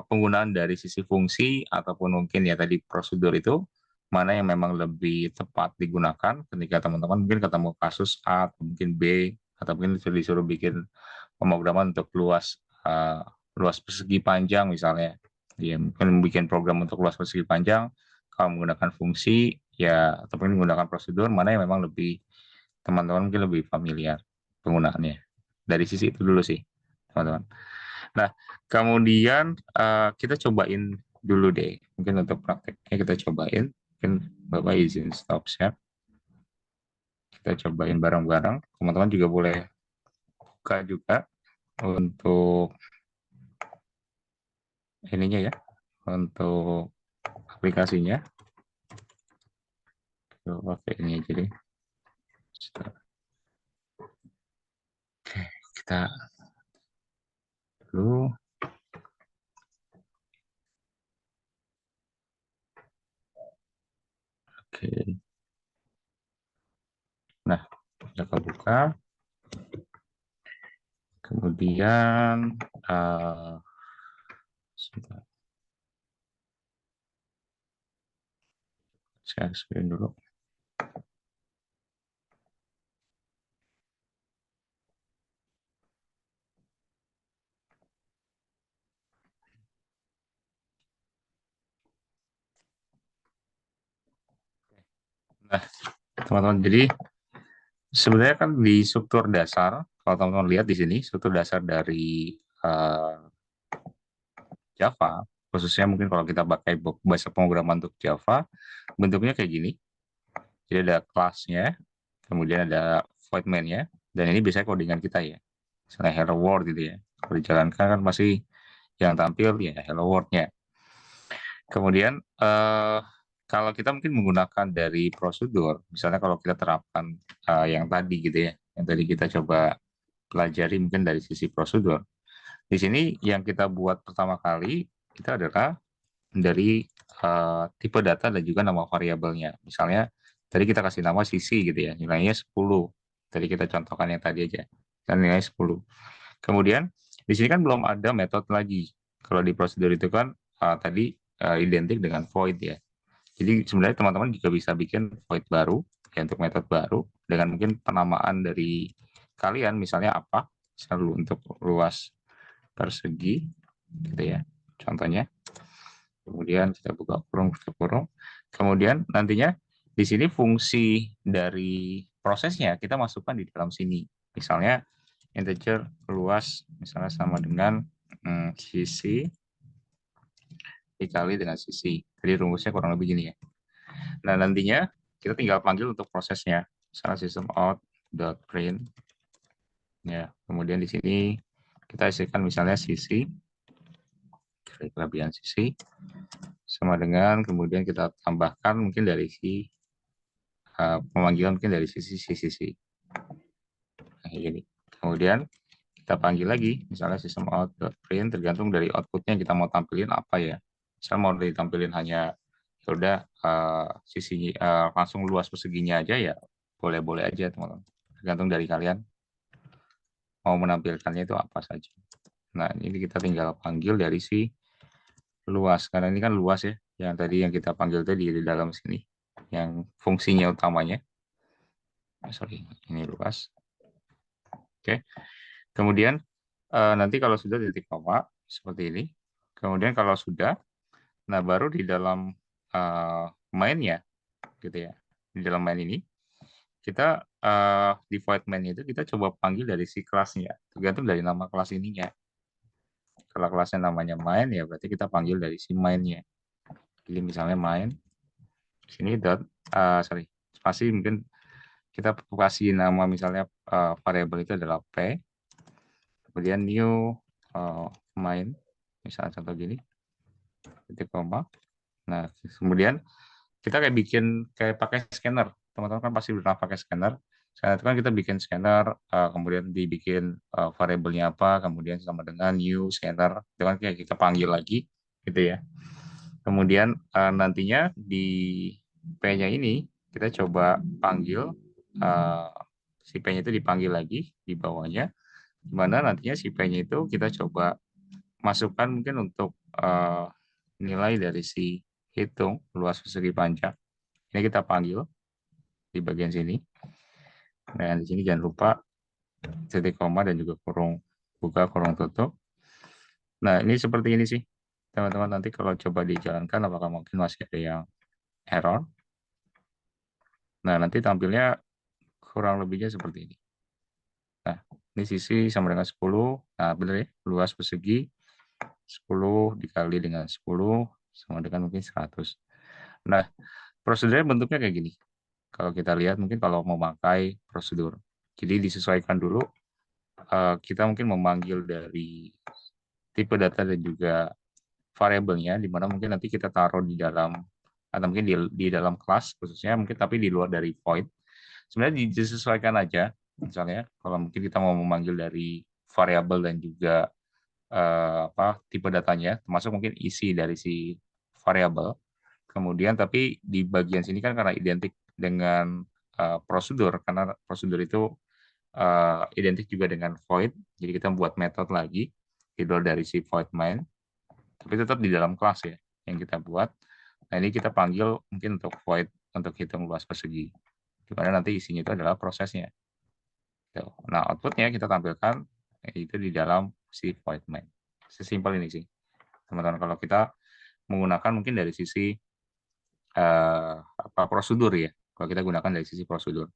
penggunaan dari sisi fungsi ataupun mungkin ya tadi prosedur itu mana yang memang lebih tepat digunakan ketika teman-teman mungkin ketemu kasus A atau mungkin B atau mungkin disuruh bikin pemrograman untuk luas persegi panjang misalnya ya mungkin bikin program untuk luas persegi panjang kalau menggunakan fungsi ya ataupun menggunakan prosedur mana yang memang lebih teman-teman mungkin lebih familiar penggunaannya dari sisi itu dulu sih teman-teman. Nah, kemudian kita cobain dulu deh. Mungkin untuk prakteknya kita cobain. Mungkin Bapak izin stop share. Kita cobain bareng-bareng. Teman-teman juga boleh buka juga untuk ininya ya, untuk aplikasinya. Pakai ini aja deh. Oke, kita dulu. Oke. Nah, kita buka. Kemudian saya screen dulu. Nah, teman-teman, jadi sebenarnya kan di struktur dasar, kalau teman-teman lihat di sini, struktur dasar dari Java, khususnya mungkin kalau kita pakai bahasa pemrograman untuk Java, bentuknya kayak gini. Jadi ada kelasnya, kemudian ada void main-nya, dan ini biasanya codingan kita ya. Misalnya hello world gitu ya. Kalau dijalankan kan pasti yang tampil ya hello world-nya. Kemudian kalau kita mungkin menggunakan dari prosedur, misalnya kalau kita terapkan yang tadi gitu ya, yang tadi kita coba pelajari mungkin dari sisi prosedur. Di sini yang kita buat pertama kali itu adalah dari tipe data dan juga nama variabelnya. Misalnya tadi kita kasih nama sisi gitu ya, nilainya 10. Tadi kita contohkan yang tadi aja, kan nilainya 10. Kemudian di sini kan belum ada metode lagi. Kalau di prosedur itu kan tadi identik dengan void ya. Jadi sebenarnya teman-teman juga bisa bikin void baru ya untuk metode baru dengan mungkin penamaan dari kalian, misalnya apa, selalu untuk luas persegi gitu ya. Contohnya. Kemudian kita buka kurung, tutup kurung. Kemudian nantinya di sini fungsi dari prosesnya kita masukkan di dalam sini. Misalnya integer luas misalnya sama dengan sisi dikali dengan sisi. Jadi rumusnya kurang lebih gini ya. Nah, nantinya kita tinggal panggil untuk prosesnya. Misalnya system out dot print ya. Kemudian di sini kita isikan misalnya sisi kelebihan sisi sama dengan kemudian kita tambahkan mungkin dari si pemanggilan mungkin dari sisi kayak gini. Kemudian kita panggil lagi misalnya system out print tergantung dari outputnya kita mau tampilin apa ya. Misalnya mau ditampilin hanya ya udah sisi langsung luas perseginya aja ya boleh-boleh aja teman-teman. Tergantung dari kalian mau menampilkannya itu apa saja. Nah, ini kita tinggal panggil dari si luas karena ini kan luas ya. Yang tadi yang kita panggil tadi di dalam sini yang fungsinya utamanya. Sorry, ini luas. Oke. Kemudian nanti kalau sudah titik koma seperti ini. Kemudian kalau sudah, nah baru di dalam mainnya, gitu ya. Di dalam main ini kita di void main itu kita coba panggil dari si kelasnya, tergantung dari nama kelas ininya. Kalau kelasnya namanya main ya berarti kita panggil dari si mainnya. Jadi misalnya main sini dot sorry spasi mungkin kita kasih nama misalnya variabel itu adalah p. Kemudian new main, misalnya contoh gini, titik koma. Nah, kemudian kita kayak bikin kayak pakai scanner. Teman-teman kan pasti pernah pakai scanner. Scanner itu kan kita bikin scanner, kemudian dibikin variabelnya apa, kemudian sama dengan new scanner, itu kan kayak kita panggil lagi, gitu ya. Kemudian nantinya di P-nya ini kita coba panggil si P-nya itu dipanggil lagi di bawahnya, di mana nantinya si P-nya itu kita coba masukkan mungkin untuk nilai dari si hitung luas persegi panjang. Ini kita panggil di bagian sini. Dan di sini jangan lupa titik koma dan juga kurung buka, kurung tutup. Nah, ini seperti ini sih. Teman-teman nanti kalau coba dijalankan apakah mungkin masih ada yang error. Nah, nanti tampilnya kurang lebihnya seperti ini. Nah, ini sisi sama dengan 10. Nah, benar ya, luas persegi 10 dikali dengan 10 sama dengan mungkin 100. Nah, prosedurnya bentuknya kayak gini. Kalau kita lihat mungkin kalau memakai prosedur. Jadi disesuaikan dulu kita mungkin memanggil dari tipe data dan juga variabelnya di mana mungkin nanti kita taruh di dalam atau mungkin di dalam kelas khususnya mungkin tapi di luar dari void. Sebenarnya disesuaikan aja. Misalnya kalau mungkin kita mau memanggil dari variabel dan juga tipe datanya termasuk mungkin isi dari si variabel. Kemudian tapi di bagian sini kan karena identik dengan prosedur karena prosedur itu identik juga dengan void. Jadi kita buat metode lagi di luar dari si void main, tapi tetap di dalam kelas ya yang kita buat. Nah ini kita panggil mungkin untuk void untuk hitung luas persegi, di mana nanti isinya itu adalah prosesnya. Nah outputnya kita tampilkan itu di dalam si void main. Sesimpel ini sih teman-teman. Kalau kita menggunakan mungkin dari sisi prosedur ya, kalau kita gunakan dari sisi prosedur.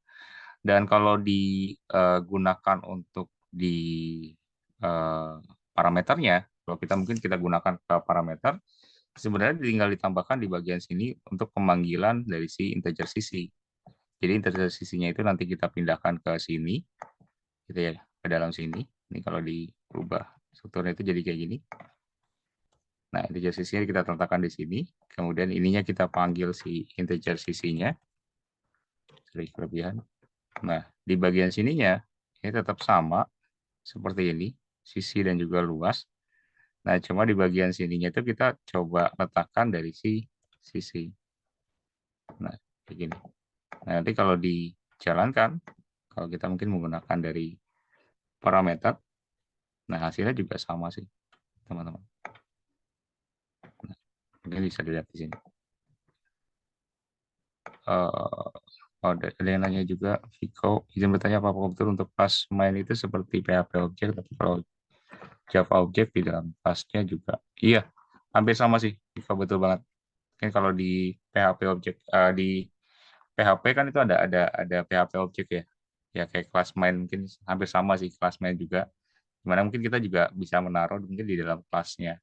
Dan kalau digunakan untuk di parameternya, kalau kita mungkin kita gunakan ke parameter, sebenarnya tinggal ditambahkan di bagian sini untuk pemanggilan dari si integer sisi. Jadi integer sisinya itu nanti kita pindahkan ke sini, gitu ya, ke dalam sini. Ini kalau diubah strukturnya itu jadi kayak gini. Nah, integer sisinya kita letakkan di sini. Kemudian ininya kita panggil si integer sisinya. Sorry, kelebihan. Nah, di bagian sininya ini tetap sama seperti ini. sisi dan juga luas. Nah, cuma di bagian sininya itu kita coba letakkan dari sisi. Nah, begini. Nah, nanti kalau dijalankan, kalau kita mungkin menggunakan dari parameter, nah hasilnya juga sama sih, teman-teman. Nah, mungkin bisa dilihat di sini. Ada yang nanya juga, Viko, izin bertanya apa betul untuk kelas main itu seperti PHP objek, tapi kalau Java objek di dalam kelasnya juga. Iya, hampir sama sih, Viko, betul banget. Mungkin kalau di PHP objek, di PHP kan itu ada PHP objek ya. Ya kayak kelas main mungkin hampir sama sih kelas main juga. Dimana mungkin kita juga bisa menaruh mungkin di dalam kelasnya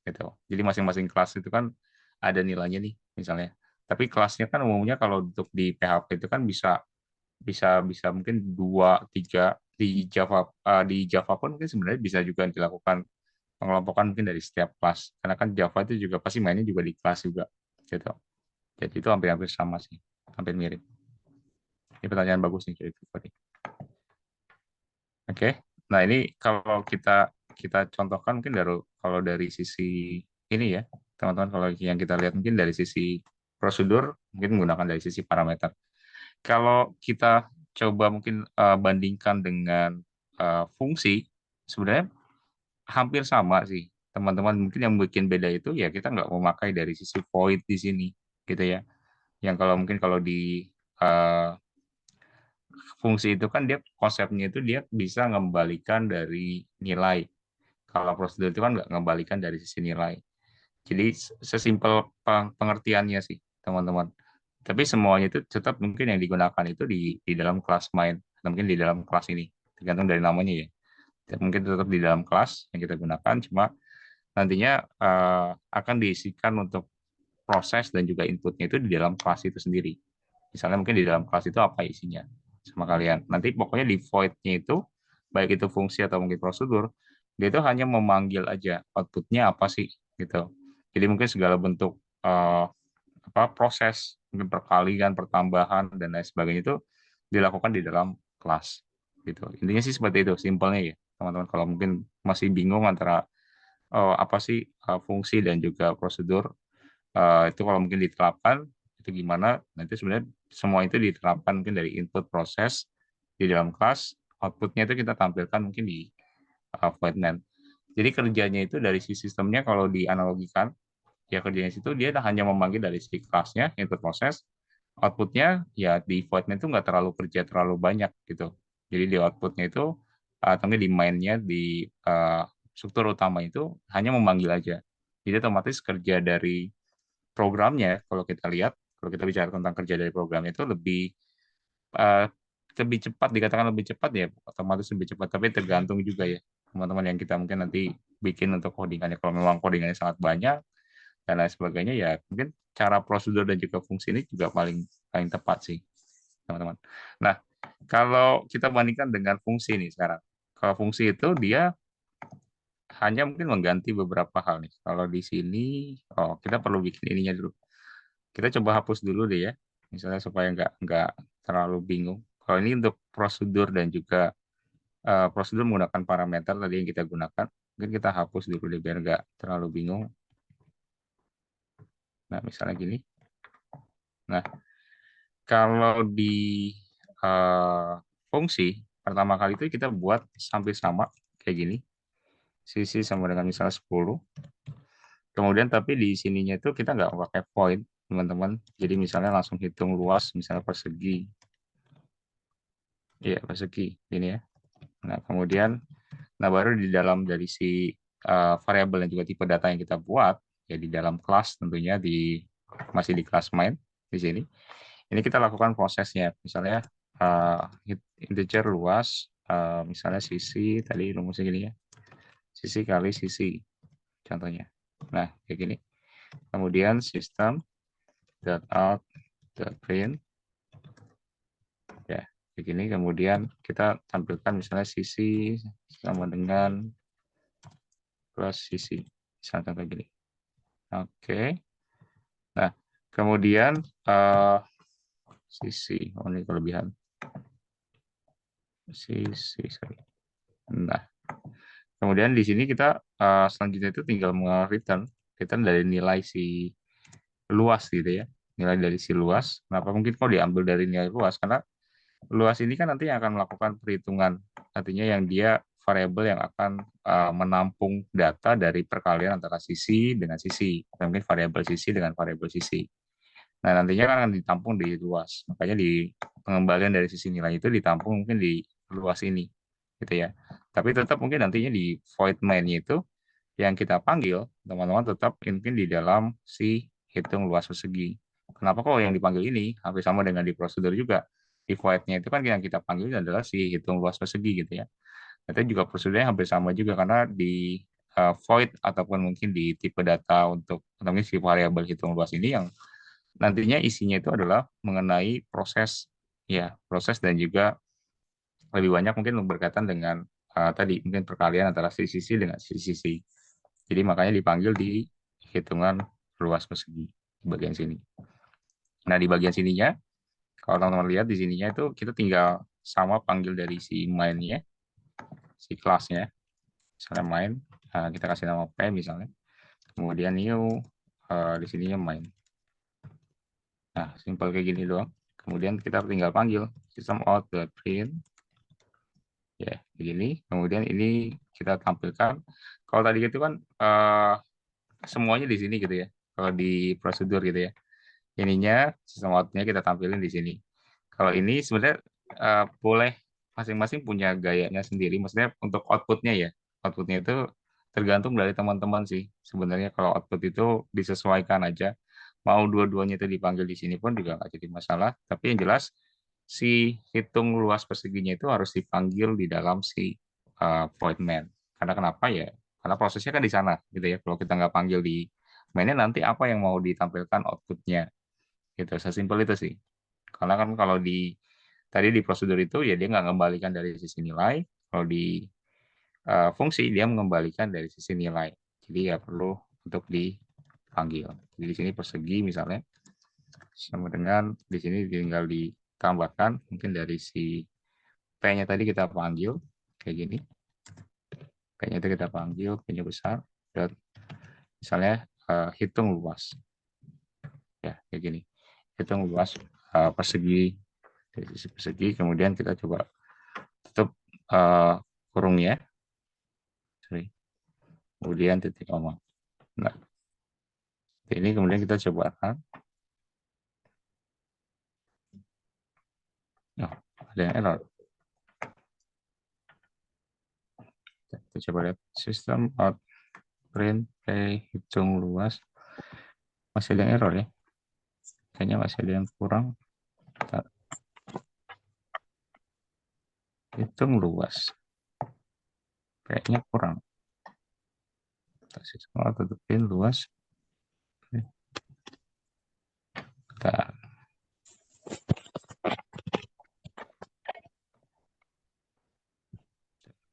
gitu. Jadi masing-masing kelas itu kan ada nilainya nih misalnya. Tapi kelasnya kan umumnya kalau untuk di PHP itu kan bisa bisa bisa mungkin dua tiga di Java pun mungkin sebenarnya bisa juga dilakukan pengelompokan mungkin dari setiap kelas. Karena kan Java itu juga pasti mainnya juga di kelas juga gitu. Jadi itu hampir-hampir sama sih, hampir mirip. Ini pertanyaan bagus nih dari Fikori. Oke, nah ini kalau kita kita contohkan mungkin kalau dari sisi ini ya, teman-teman kalau yang kita lihat mungkin dari sisi prosedur, mungkin menggunakan dari sisi parameter. Kalau kita coba mungkin bandingkan dengan fungsi, sebenarnya hampir sama sih, teman-teman. Mungkin yang bikin beda itu ya kita nggak memakai dari sisi void di sini, gitu ya. Yang kalau mungkin kalau di eh, fungsi itu kan dia konsepnya itu dia bisa mengembalikan dari nilai. Kalau prosedur itu kan nggak mengembalikan dari sisi nilai. Jadi sesimpel pengertiannya sih, teman-teman. Tapi semuanya itu tetap mungkin yang digunakan itu di dalam kelas main, atau mungkin di dalam kelas ini, tergantung dari namanya ya. Mungkin tetap di dalam kelas yang kita gunakan, cuma nantinya akan diisikan untuk proses dan juga inputnya itu di dalam kelas itu sendiri. Misalnya mungkin di dalam kelas itu apa isinya sama kalian. Nanti pokoknya di void-nya itu, baik itu fungsi atau mungkin prosedur, dia itu hanya memanggil aja outputnya apa sih gitu. Jadi mungkin segala bentuk proses, mungkin perkalian, pertambahan, dan lain sebagainya itu dilakukan di dalam kelas. Gitu. Intinya sih seperti itu, simpelnya ya, teman-teman. Kalau mungkin masih bingung antara apa sih fungsi dan juga prosedur, itu kalau mungkin diterapkan itu gimana nanti sebenarnya semua itu diterapkan mungkin dari input proses di dalam kelas, outputnya itu kita tampilkan mungkin di voidman. Jadi kerjanya itu dari si sistemnya kalau dianalogikan ya kerjanya itu dia hanya memanggil dari si kelasnya input proses, outputnya ya di voidman itu nggak terlalu kerja terlalu banyak gitu. Jadi di outputnya itu atau di mainnya di struktur utama itu hanya memanggil aja. Jadi otomatis kerja dari programnya kalau kita lihat, kalau kita bicara tentang kerja dari program itu eh, lebih cepat, dikatakan lebih cepat ya otomatis lebih cepat, tapi tergantung juga ya teman-teman yang kita mungkin nanti bikin untuk codingannya. Kalau memang codingannya sangat banyak dan lain sebagainya ya mungkin cara prosedur dan juga fungsi ini juga paling paling tepat sih teman-teman. Nah, kalau kita bandingkan dengan fungsi nih sekarang, kalau fungsi itu dia hanya mungkin mengganti beberapa hal nih. Kalau di sini, oh kita perlu bikin ininya dulu. Kita coba hapus dulu deh ya, misalnya supaya nggak terlalu bingung. Kalau ini untuk prosedur dan juga prosedur menggunakan parameter tadi yang kita gunakan, mungkin kita hapus dulu deh biar nggak terlalu bingung. Nah, misalnya gini. Nah, kalau di eh, fungsi, pertama kali itu kita buat sampai sama kayak gini. Sisi sama dengan misalnya 10. Kemudian tapi di sininya itu kita nggak pakai void, teman-teman. Jadi misalnya langsung hitung luas, misalnya persegi. Iya, persegi. Ini ya. Nah, kemudian, nah baru di dalam dari si variabel dan juga tipe data yang kita buat, ya di dalam kelas tentunya masih di kelas main di sini. Ini kita lakukan prosesnya, misalnya uh, integer luas, misalnya sisi tadi rumusnya gini ya, sisi kali sisi, contohnya. Nah, kayak gini. Kemudian sistem dot out dot print, ya kayak gini. Kemudian kita tampilkan misalnya sisi sama dengan plus sisi, misalnya kayak gini. Oke. Nah, kemudian sisi, oh ini kelebihan sisi, sorry. Nah, Kemudian di sini kita selanjutnya itu tinggal return dari nilai si luas gitu ya. Nilai dari si luas. Kenapa mungkin kok diambil dari nilai luas? Karena luas ini kan nanti yang akan melakukan perhitungan. Artinya yang dia variabel yang akan menampung data dari perkalian antara sisi dengan sisi. Dan mungkin variabel sisi dengan variabel sisi. Nah, nantinya kan akan ditampung di luas. Makanya di pengembalian dari sisi nilai itu ditampung mungkin di luas ini. Gitu ya. Tapi tetap mungkin nantinya di void main itu yang kita panggil, teman-teman tetap mungkin di dalam si hitung luas persegi. Kenapa kok yang dipanggil ini? Hampir sama dengan di prosedur juga. Di void-nya itu kan yang kita panggil adalah si hitung luas persegi gitu ya. Itu juga prosedurnya hampir sama juga karena di void ataupun mungkin di tipe data untuk mungkin si variabel hitung luas ini yang nantinya isinya itu adalah mengenai proses ya proses dan juga lebih banyak mungkin berkaitan dengan tadi mungkin perkalian antara sisi dengan sisi. Jadi makanya dipanggil di hitungan luas persegi di bagian sini. Nah, di bagian sininya, kalau teman-teman lihat di sininya itu kita tinggal sama panggil dari si main-nya, si kelasnya, misalnya main, kita kasih nama P misalnya, kemudian new, di sininya main. Nah, simpel kayak gini doang. Kemudian kita tinggal panggil system out print, ya begini. Kemudian ini kita tampilkan. Kalau tadi itu kan semuanya di sini gitu ya. Kalau di prosedur gitu ya. Ininya sistem outputnya kita tampilin di sini. Kalau ini sebenarnya boleh masing-masing punya gayanya sendiri. Maksudnya untuk outputnya ya, outputnya itu tergantung dari teman-teman sih. Sebenarnya kalau output itu disesuaikan aja. Mau dua-duanya itu dipanggil di sini pun juga nggak jadi masalah. Tapi yang jelas si hitung luas perseginya itu harus dipanggil di dalam si void main. Karena kenapa ya? Karena prosesnya kan di sana gitu ya. Kalau kita nggak panggil di mainnya nanti apa yang mau ditampilkan outputnya gitu sesimpel itu sih karena kan kalau di tadi di prosedur itu ya dia nggak mengembalikan dari sisi nilai kalau di fungsi dia mengembalikan dari sisi nilai jadi ya perlu untuk dipanggil jadi di sini persegi misalnya sama dengan di sini tinggal ditambahkan mungkin dari si P-nya tadi kita panggil kayak gini P-nya itu kita panggil P-nya besar dan misalnya hitung luas ya kayak gini hitung luas persegi dari sisi persegi kemudian kita coba tutup kurungnya sorry. Kemudian titik koma nah ini kemudian kita coba oh, ada yang error kita coba lihat sistem out print play hitung luas masih ada yang error ya kayaknya masih ada yang kurang kita hitung luas kayaknya kurang kita sistem out tutupin luas kita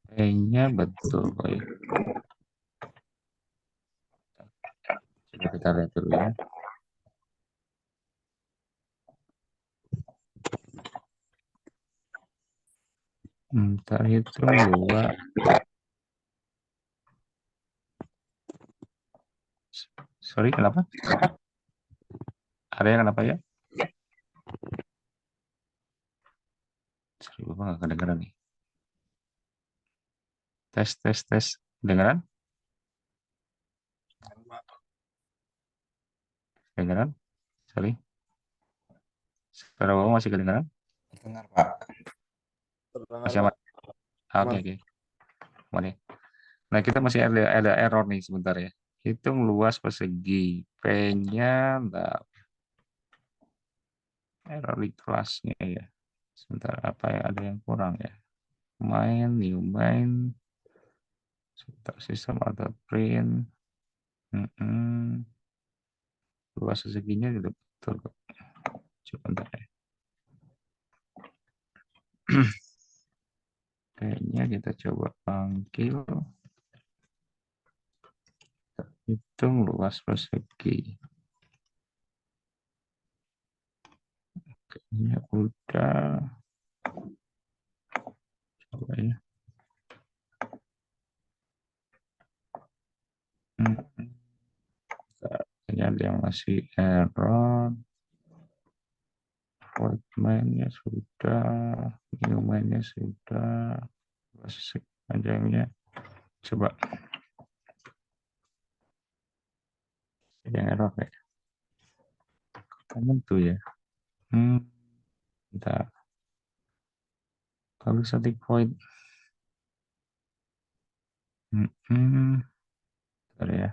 kayaknya betul kok ya coba kita lihat dulu ya terhitung luas sorry kenapa ada yang kenapa ya sorry bapak nggak kedengeran nih tes kedengeran kedengeran sorry suara bapak masih kedengeran Dengar, Pak. Terdengar, masih Pak. aman oke oke aman ya. Nah, kita masih ada error nih sebentar ya. Hitung luas persegi. P-nya, nah, error di kelasnya ya. Sebentar, apa ya? Ada yang kurang ya. Main, new main. Sebentar, sistem atau print. Luas perseginya juga betul kok. Coba bentar ya. Kayaknya kita coba panggil. Hitung luas persegi. Kayaknya udah. Coba ya. kayaknya ada yang masih error. Void main-nya sudah, new main-nya sudah, proses panjangnya. Coba ada yang error kayak. Tentu ya. Bentar. Public static void. Bentar ya.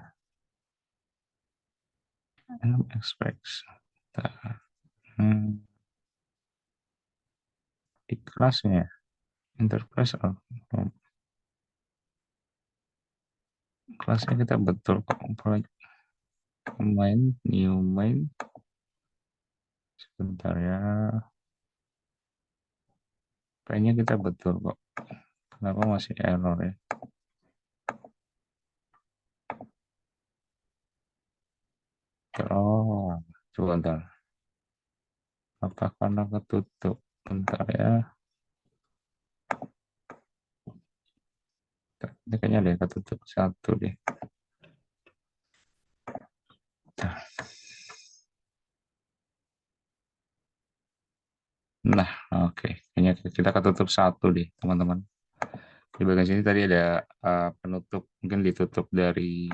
Expects. Bentar. Di kelasnya. Enterprise. Kelasnya kita betul kok. Main, new main. Sebentar ya. Kayaknya kita betul kok. Kenapa masih error ya? Oh, coba bentar. Apa karena ketutup? Bentar ya. Ini kayaknya ada yang ketutup satu deh. Nah, oke. Kayaknya kita ketutup satu deh, teman-teman. Di bagian sini tadi ada penutup, mungkin ditutup dari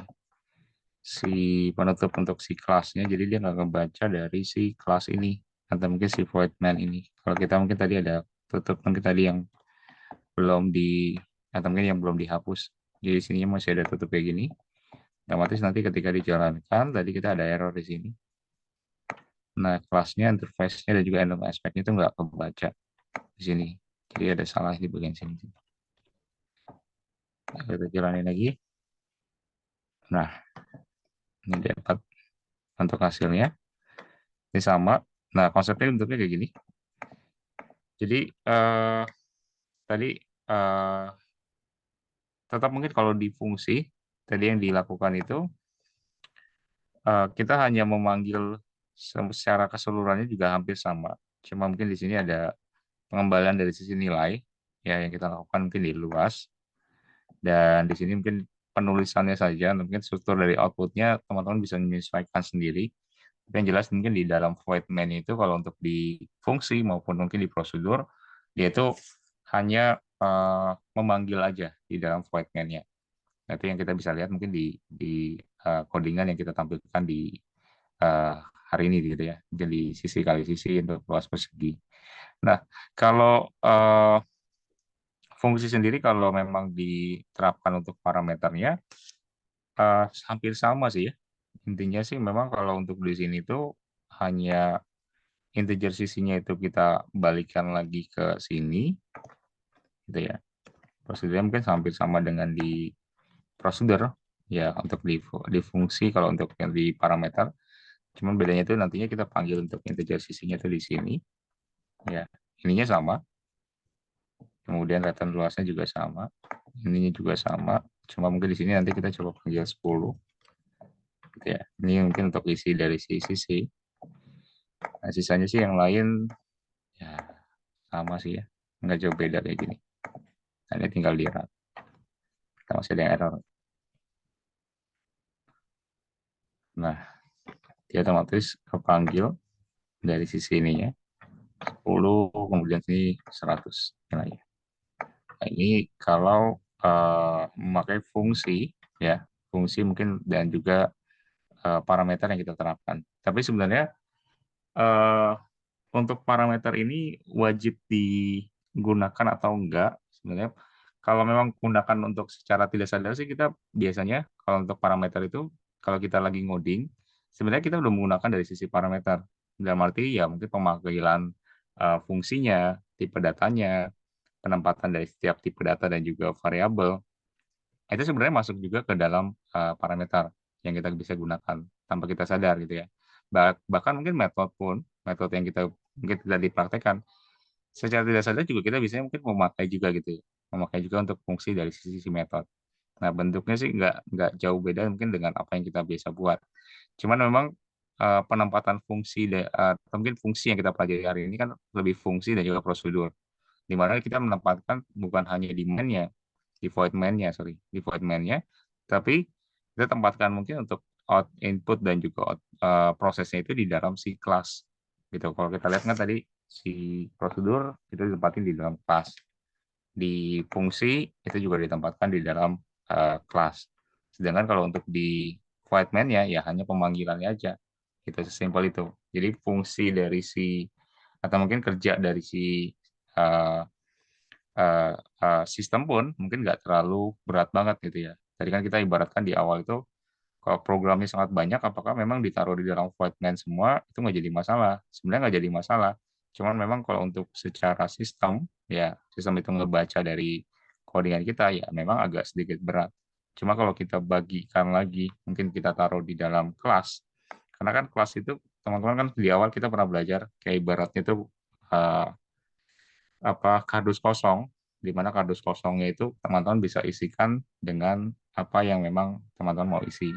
si penutup untuk si kelasnya, jadi dia nggak ngebaca dari si kelas ini, atau mungkin si void main ini. Kalau kita mungkin tadi ada tutup mungkin tadi yang belum di, atau mungkin yang belum dihapus. Jadi sininya masih ada tutup kayak gini. Otomatis nanti ketika dijalankan, tadi kita ada error di sini. Nah, kelasnya, interface-nya, dan juga random aspect-nya itu nggak kebaca di sini. Jadi ada salah di bagian sini. Kita jalanin lagi. Nah, ini dapat untuk hasilnya. Ini sama. Nah, konsepnya bentuknya kayak gini. Jadi, tadi tetap mungkin kalau di fungsi, tadi yang dilakukan itu, kita hanya memanggil secara keseluruhannya juga hampir sama. Cuma mungkin di sini ada pengembalian dari sisi nilai, ya yang kita lakukan mungkin di luas. Dan di sini mungkin penulisannya saja, mungkin struktur dari outputnya teman-teman bisa menyesuaikan sendiri. Tapi yang jelas mungkin di dalam void main itu kalau untuk di fungsi maupun mungkin di prosedur, dia itu hanya memanggil aja di dalam void main-nya. Nanti yang kita bisa lihat mungkin di codingan yang kita tampilkan di uh, hari ini gitu ya, mungkin di sisi kali sisi untuk luas persegi. Nah, kalau fungsi sendiri kalau memang diterapkan untuk parameternya hampir sama sih ya. Intinya sih memang kalau untuk di sini tuh hanya integer sisinya itu kita balikan lagi ke sini gitu ya. Prosedurnya mungkin hampir sama dengan di prosedur ya untuk di fungsi kalau untuk yang di parameter. Cuman bedanya itu nantinya kita panggil untuk integer sisinya itu di sini ya. Ininya sama. Kemudian return luasnya juga sama. Ininya juga sama. Cuma mungkin di sini nanti kita coba panggil 10 gitu ya. Ini mungkin untuk isi dari sisi. Nah, sisanya sih yang lain ya sama sih ya. Nggak jauh beda kayak gini. Nah, ini tinggal di run. Kita masih ada yang error. Nah, dia otomatis kepanggil dari sisi ininya 10, kemudian sini 100 nilainya. Nah, ini kalau memakai fungsi ya, fungsi mungkin dan juga parameter yang kita terapkan. Tapi sebenarnya eh, untuk parameter ini wajib digunakan atau enggak? Sebenarnya kalau memang gunakan untuk secara tidak sadar sih kita biasanya kalau untuk parameter itu kalau kita lagi ngoding sebenarnya kita udah menggunakan dari sisi parameter. Dalam arti ya mungkin pemanggilan fungsinya, tipe datanya, penempatan dari setiap tipe data dan juga variabel itu sebenarnya masuk juga ke dalam parameter yang kita bisa gunakan tanpa kita sadar gitu ya. Bahkan mungkin metode yang kita mungkin tidak dipraktekkan secara tidak sadar juga kita bisa mungkin memakai juga gitu ya. Memakai juga untuk fungsi dari sisi metode. Nah, bentuknya sih nggak jauh beda mungkin dengan apa yang kita biasa buat. Cuman memang penempatan fungsi atau mungkin fungsi yang kita pelajari hari ini kan lebih fungsi dan juga prosedur. Di mana kita menempatkan bukan hanya di main-nya, di void main-nya, sorry, di void main-nya, tapi kita tempatkan mungkin untuk input dan juga prosesnya itu di dalam si kelas gitu. Kalau kita lihat kan tadi si prosedur itu ditempatin di dalam kelas, di fungsi itu juga ditempatkan di dalam kelas. Sedangkan kalau untuk di void main ya hanya pemanggilannya aja. Itu sesimpel itu. Jadi fungsi dari si atau mungkin kerja dari si uh, sistem pun mungkin nggak terlalu berat banget gitu ya. Tadi kan kita ibaratkan di awal itu kalau programnya sangat banyak, apakah memang ditaruh di dalam void main semua itu nggak jadi masalah? Sebenarnya nggak jadi masalah. Cuman memang kalau untuk secara sistem, ya sistem itu ngebaca dari codingan kita, ya memang agak sedikit berat. Cuma kalau kita bagikan lagi, mungkin kita taruh di dalam kelas. Karena kan kelas itu, teman-teman kan di awal kita pernah belajar, kayak ibaratnya itu uh, kardus kosong, di mana kardus kosongnya itu teman-teman bisa isikan dengan apa yang memang teman-teman mau isi.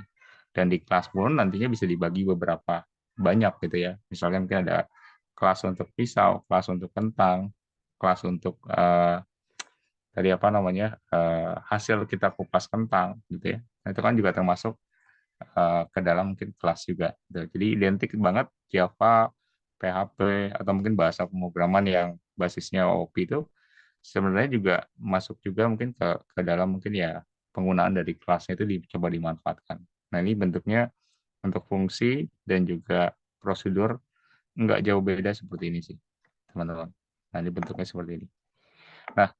Dan di kelas pun nantinya bisa dibagi beberapa banyak gitu ya. Misalnya mungkin ada kelas untuk pisau, kelas untuk kentang, kelas untuk tadi apa namanya hasil kita kupas kentang gitu ya. Nah, itu kan juga termasuk ke dalam mungkin kelas juga. Gitu. Jadi identik banget Java, PHP atau mungkin bahasa pemrograman yang basisnya OOP itu sebenarnya juga masuk juga mungkin ke dalam mungkin ya penggunaan dari kelasnya itu dicoba dimanfaatkan. Nah ini bentuknya untuk fungsi dan juga prosedur nggak jauh beda seperti ini sih teman-teman. Nah ini bentuknya seperti ini. Nah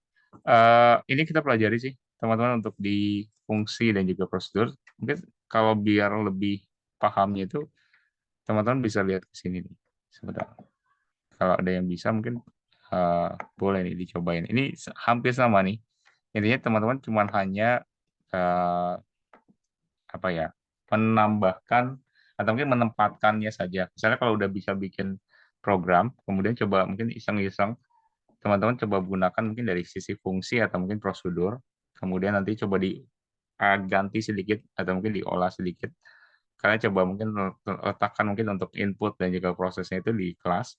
ini kita pelajari sih teman-teman untuk di fungsi dan juga prosedur. Mungkin kalau biar lebih pahamnya itu teman-teman bisa lihat ke sini nih. Sebentar. Kalau ada yang bisa mungkin boleh nih dicobain. Ini hampir sama nih. Intinya teman-teman cuma hanya eh, apa ya menambahkan atau mungkin menempatkannya saja. Misalnya kalau udah bisa bikin program, kemudian coba mungkin iseng-iseng teman-teman coba gunakan mungkin dari sisi fungsi atau mungkin prosedur, kemudian nanti coba diganti sedikit atau mungkin diolah sedikit. Kalian coba mungkin letakkan mungkin untuk input dan juga prosesnya itu di kelas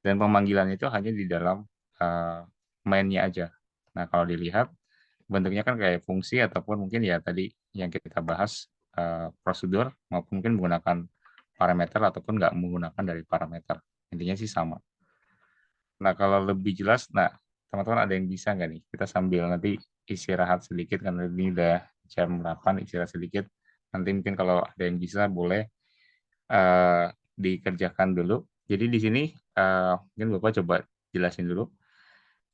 dan pemanggilan itu hanya di dalam uh, mainnya aja. Nah, kalau dilihat bentuknya kan kayak fungsi ataupun mungkin ya tadi yang kita bahas prosedur maupun mungkin menggunakan parameter ataupun nggak menggunakan dari parameter. Intinya sih sama. Nah, kalau lebih jelas, nah teman-teman ada yang bisa nggak nih? Kita sambil nanti istirahat sedikit karena ini udah jam 8, istirahat sedikit. Nanti mungkin kalau ada yang bisa boleh dikerjakan dulu. Jadi di sini mungkin Bapak coba jelasin dulu.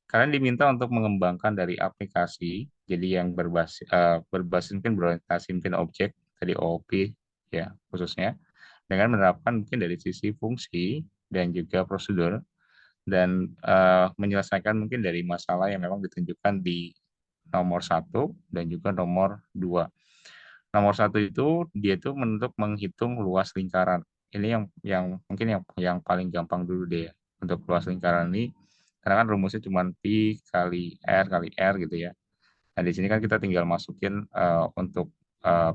Kalian diminta untuk mengembangkan dari aplikasi, jadi yang berbasis mungkin berorientasi mungkin objek, tadi OOP ya khususnya, dengan menerapkan mungkin dari sisi fungsi dan juga prosedur, dan menyelesaikan mungkin dari masalah yang memang ditunjukkan di nomor satu dan juga nomor 2. Nomor satu itu dia itu untuk menghitung luas lingkaran. Ini yang mungkin yang paling gampang dulu deh ya. Untuk luas lingkaran ini karena kan rumusnya cuma pi kali r gitu ya. Nah di sini kan kita tinggal masukin untuk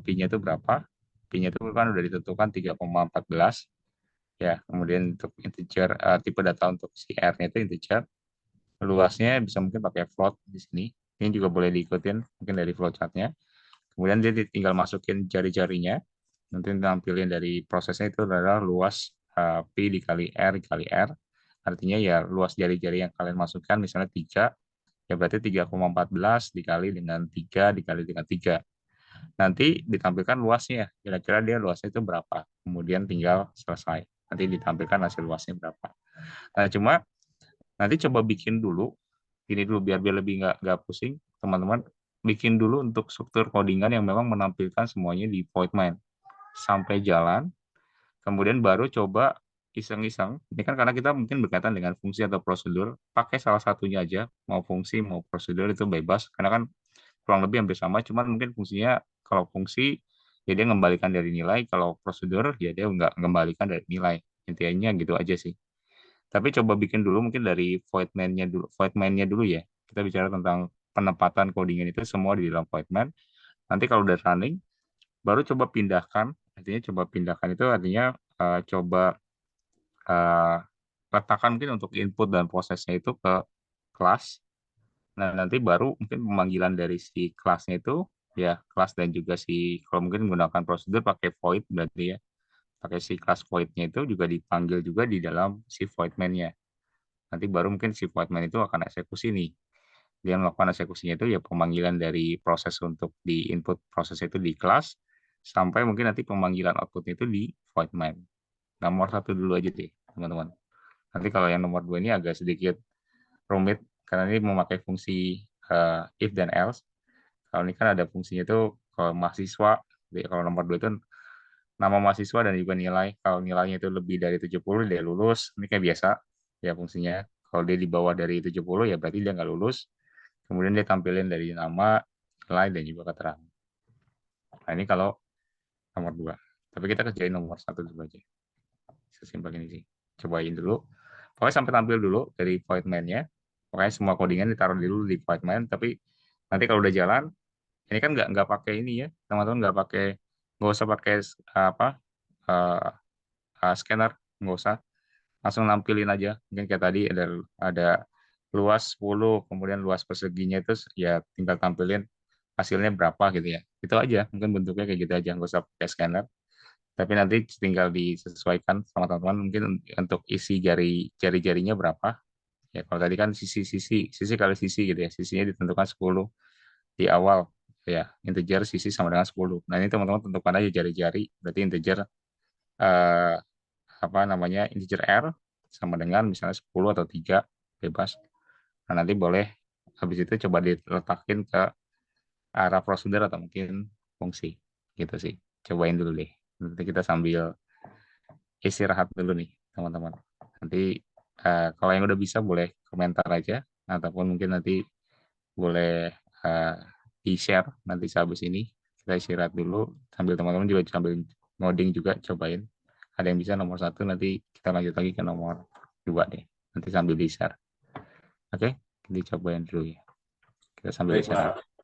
pi-nya itu berapa? Pi-nya itu kan udah ditentukan 3,14 ya. Kemudian untuk integer tipe data untuk si r-nya itu integer. Luasnya bisa mungkin pakai float di sini. Ini juga boleh diikutin mungkin dari flowchart-nya. Kemudian dia tinggal masukin jari-jarinya. Nanti nampilin dari prosesnya itu adalah luas P dikali R dikali R. Artinya ya luas jari-jari yang kalian masukkan misalnya 3, ya berarti 3,14 dikali dengan 3 dikali dengan 3. Nanti ditampilkan luasnya, kira-kira dia luasnya itu berapa. Kemudian tinggal selesai. Nanti ditampilkan hasil luasnya berapa. Nah, cuma nanti coba bikin dulu, ini dulu biar lebih nggak pusing, teman-teman. Bikin dulu untuk struktur codingan yang memang menampilkan semuanya di void main sampai jalan, kemudian baru coba iseng-iseng. Ini kan karena kita mungkin berkaitan dengan fungsi atau prosedur, pakai salah satunya aja, mau fungsi mau prosedur itu bebas, karena kan kurang lebih hampir sama, cuman mungkin fungsinya kalau fungsi ya dia mengembalikan dari nilai, kalau prosedur ya dia nggak mengembalikan dari nilai. Intinya gitu aja sih. Tapi coba bikin dulu mungkin dari void main-nya dulu ya. Kita bicara tentang penempatan codingan itu semua di dalam void main. Nanti kalau udah running, baru coba pindahkan. Artinya coba pindahkan itu artinya coba uh, letakkan mungkin untuk input dan prosesnya itu ke kelas. Nah, nanti baru mungkin pemanggilan dari si kelasnya itu ya kelas dan juga si kalau mungkin menggunakan prosedur pakai void berarti ya, pakai si kelas void-nya itu juga dipanggil juga di dalam si void main-nya. Nanti baru mungkin si void main itu akan eksekusi nih. Dia melakukan eksekusinya itu ya pemanggilan dari proses untuk di input proses itu di kelas sampai mungkin nanti pemanggilan outputnya itu di void main. Nomor satu dulu aja deh, teman-teman. Nanti kalau yang nomor dua ini agak sedikit rumit karena ini memakai fungsi if dan else. Kalau ini kan ada fungsinya itu kalau mahasiswa, jadi kalau nomor dua itu nama mahasiswa dan juga nilai. Kalau nilainya itu lebih dari 70 dia lulus. Ini kayak biasa ya fungsinya. Kalau dia di bawah dari 70 ya berarti dia nggak lulus. Kemudian dia tampilin dari nama, nilai, dan juga keterangan. Nah ini kalau nomor dua. Tapi kita kerjain nomor satu dulu aja. Sesimpel ini sih. Cobain dulu. Pokoknya sampai tampil dulu dari void main-nya. Pokoknya semua codingan ditaruh dulu di void main. Tapi nanti kalau udah jalan, ini kan nggak pakai ini ya, teman-teman nggak usah pakai apa uh, scanner, nggak usah langsung nampilin aja. Mungkin kayak tadi ada luas 10, kemudian luas perseginya itu ya tinggal tampilin hasilnya berapa gitu ya. Itu aja, mungkin bentuknya kayak gitu aja, nggak usah pakai scanner. Tapi nanti tinggal disesuaikan sama teman-teman mungkin untuk isi jari-jarinya berapa. Ya kalau tadi kan sisi kali sisi gitu ya, sisinya ditentukan 10 di awal ya, integer sisi sama dengan 10. Nah ini teman-teman tentukan aja jari-jari, berarti integer eh, apa namanya integer R sama dengan misalnya 10 atau 3 bebas. Nah, nanti boleh habis itu coba diletakin ke arah prosedur atau mungkin fungsi gitu sih. Cobain dulu deh. Nanti kita sambil istirahat dulu nih teman-teman. Nanti kalau yang udah bisa boleh komentar aja ataupun mungkin nanti boleh eh, di-share nanti sehabis ini. Kita istirahat dulu sambil teman-teman juga sambil ngoding juga cobain. Ada yang bisa nomor satu nanti kita lanjut lagi ke nomor dua deh. Nanti sambil di-share. Oke, dicobain dulu ya. Kita sambil Baik, istirahat. Mas.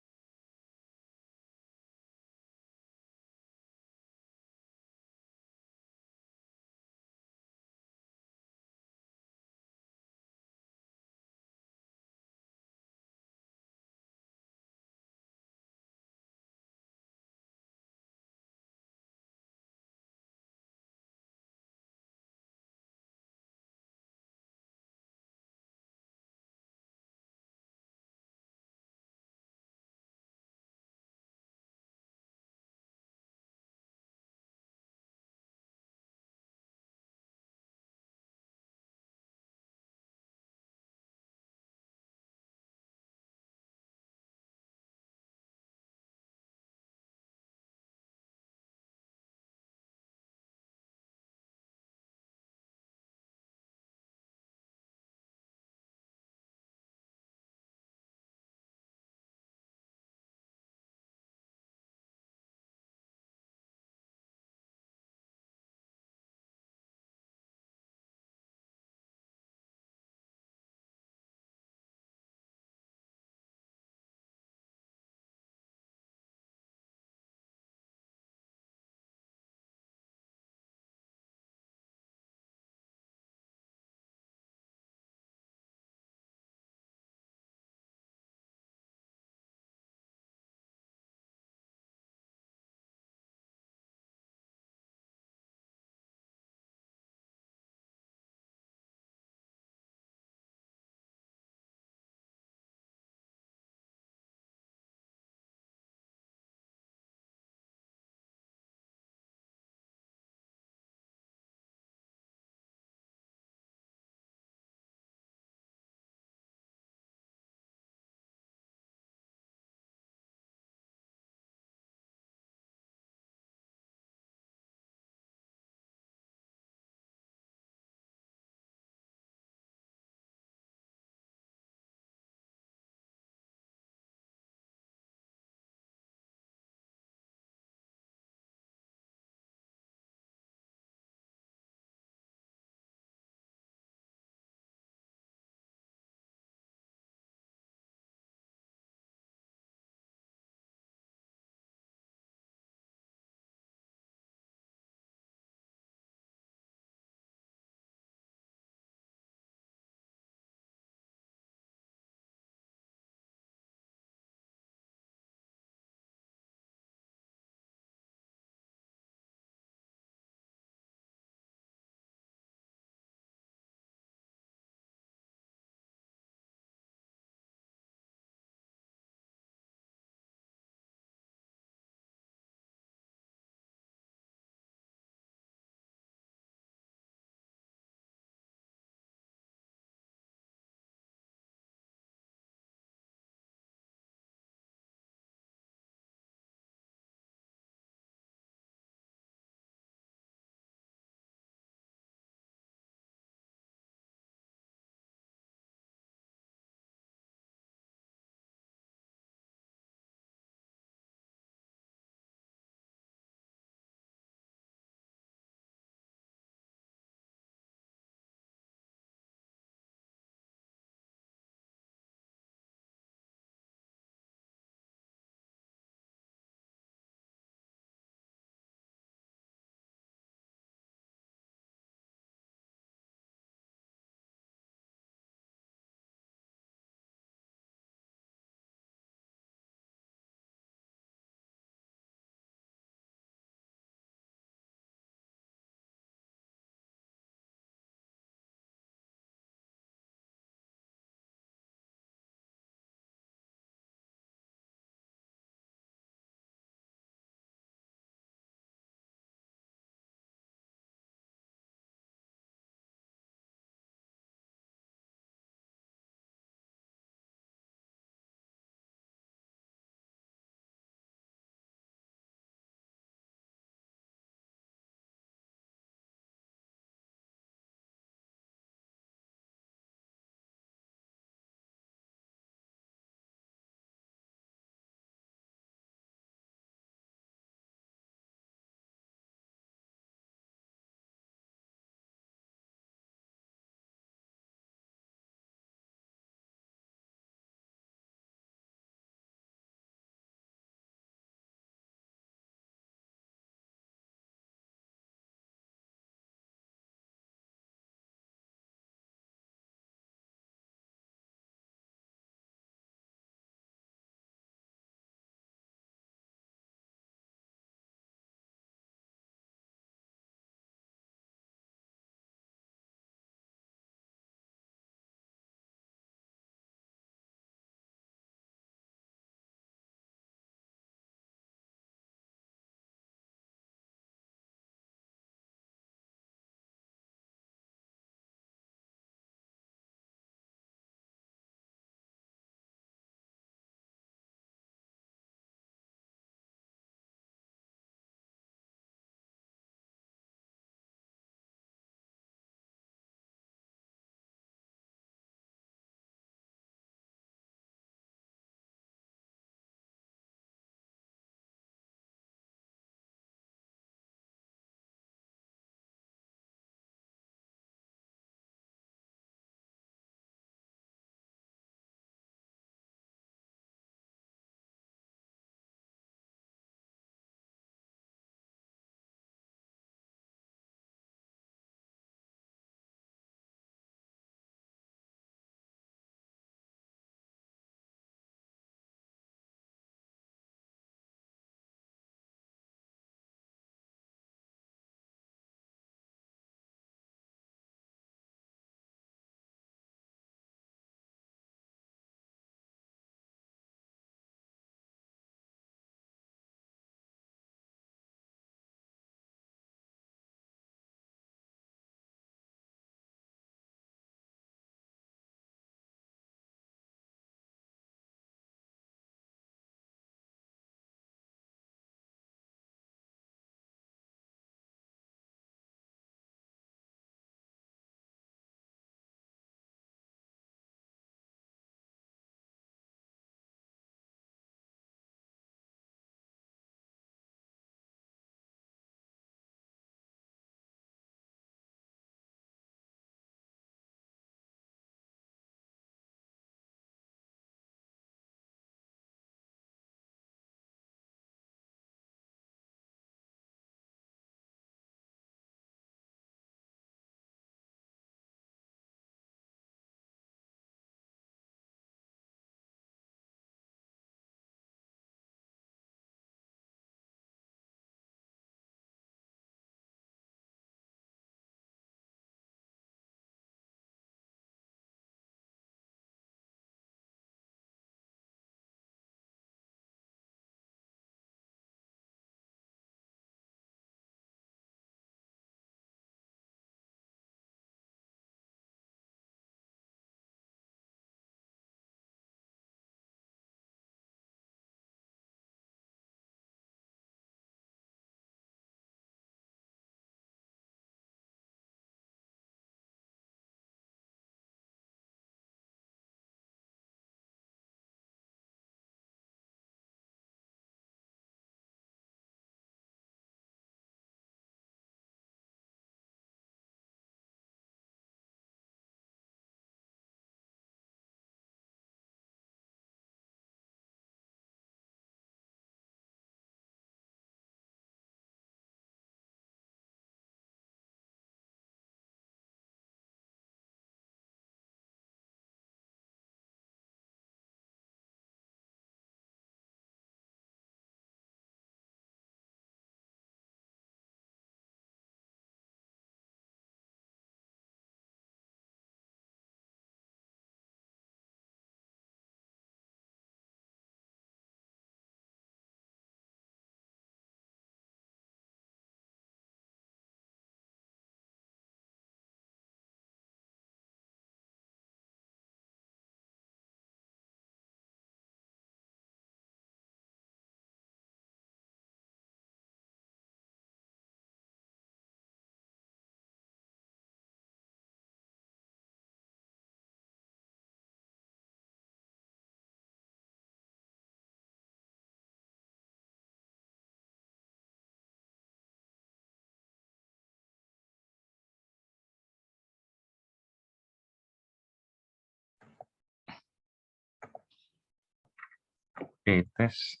Oke, tes.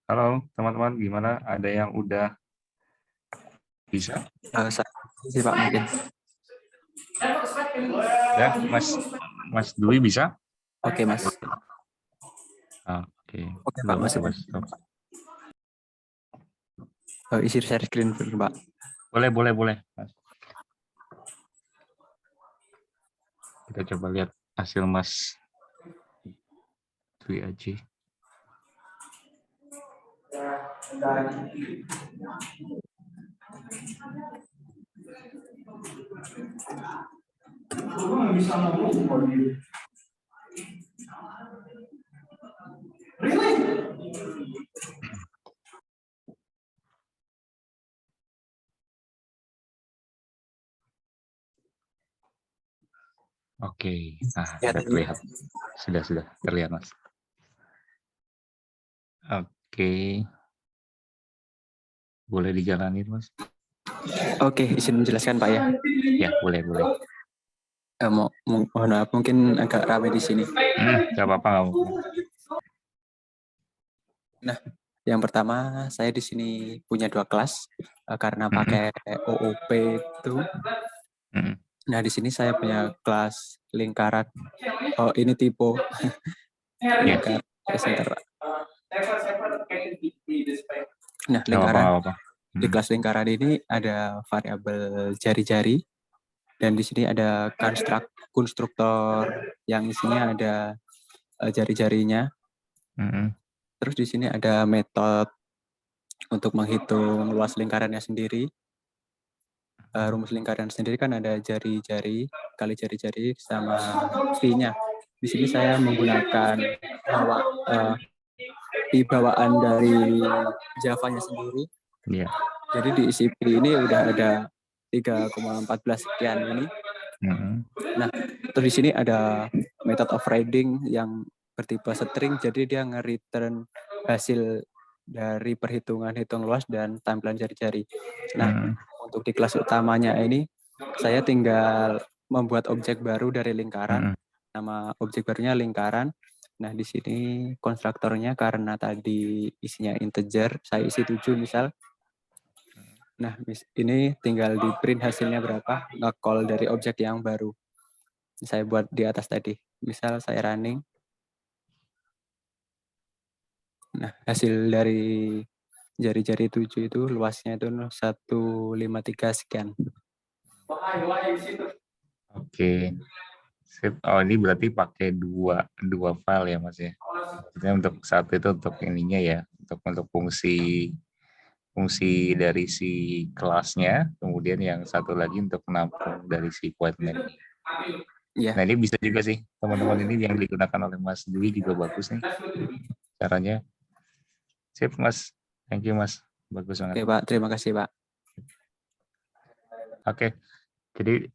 Halo teman-teman, gimana? Ada yang udah bisa? Saya sih Pak mungkin. Ya, Mas Dwi bisa? Oke Mas. Oke, Oke Pak, coba Mas. coba stop. Isi share screen dulu Pak. Boleh, Mas. Kita coba lihat hasil Mas Dwi aja. Oke, nah Ya, sudah terlihat. Sudah terlihat, Mas. Oke. Boleh dijalani, Mas? Oke, izin menjelaskan Pak ya. Ya, boleh. Mohon maaf, mungkin agak ramai di sini. Nggak apa-apa, nggak apa-apa. Nah, yang pertama saya di sini punya 2 kelas karena pakai OOP itu. Nah, di sini saya punya kelas lingkaran. Oh, ini tipe lingkaran center. Nah, Nggak lingkaran apa-apa. di kelas lingkaran ini ada variabel jari-jari dan di sini ada konstruktor yang isinya ada jari-jarinya. Terus di sini ada metode untuk menghitung luas lingkarannya sendiri. Rumus lingkaran sendiri kan ada jari-jari kali jari-jari sama V-nya. Di sini saya menggunakan bawaan dari Java-nya sendiri. Iya. Jadi di ICP ini udah ada 3,14 sekian ini. Nah, terus di sini ada method of reading yang bertipe string, jadi dia nge-return hasil dari perhitungan hitung luas dan tampilan jari-jari. Nah, untuk di kelas utamanya ini, saya tinggal membuat objek baru dari lingkaran. Nama objek barunya lingkaran. Nah, di sini konstruktornya karena tadi isinya integer, saya isi 7 misal. Nah, ini tinggal di print hasilnya berapa, nge-call dari objek yang baru. Saya buat di atas tadi. Misal saya running. Nah, hasil dari jari-jari 7 itu luasnya itu 153 sekian. Oke. Sip. Oh, ini berarti pakai dua file ya, Mas ya. Maksudnya untuk satu itu untuk ininya ya, untuk fungsi dari si kelasnya, kemudian yang satu lagi untuk menampung dari si void main. Ya. Nah, ini bisa juga sih, teman-teman, ini yang digunakan oleh Mas Dwi juga bagus nih caranya. Sip, Mas. Thank you, Mas. Bagus banget. Oke, Pak. Terima kasih, Pak. Oke. Jadi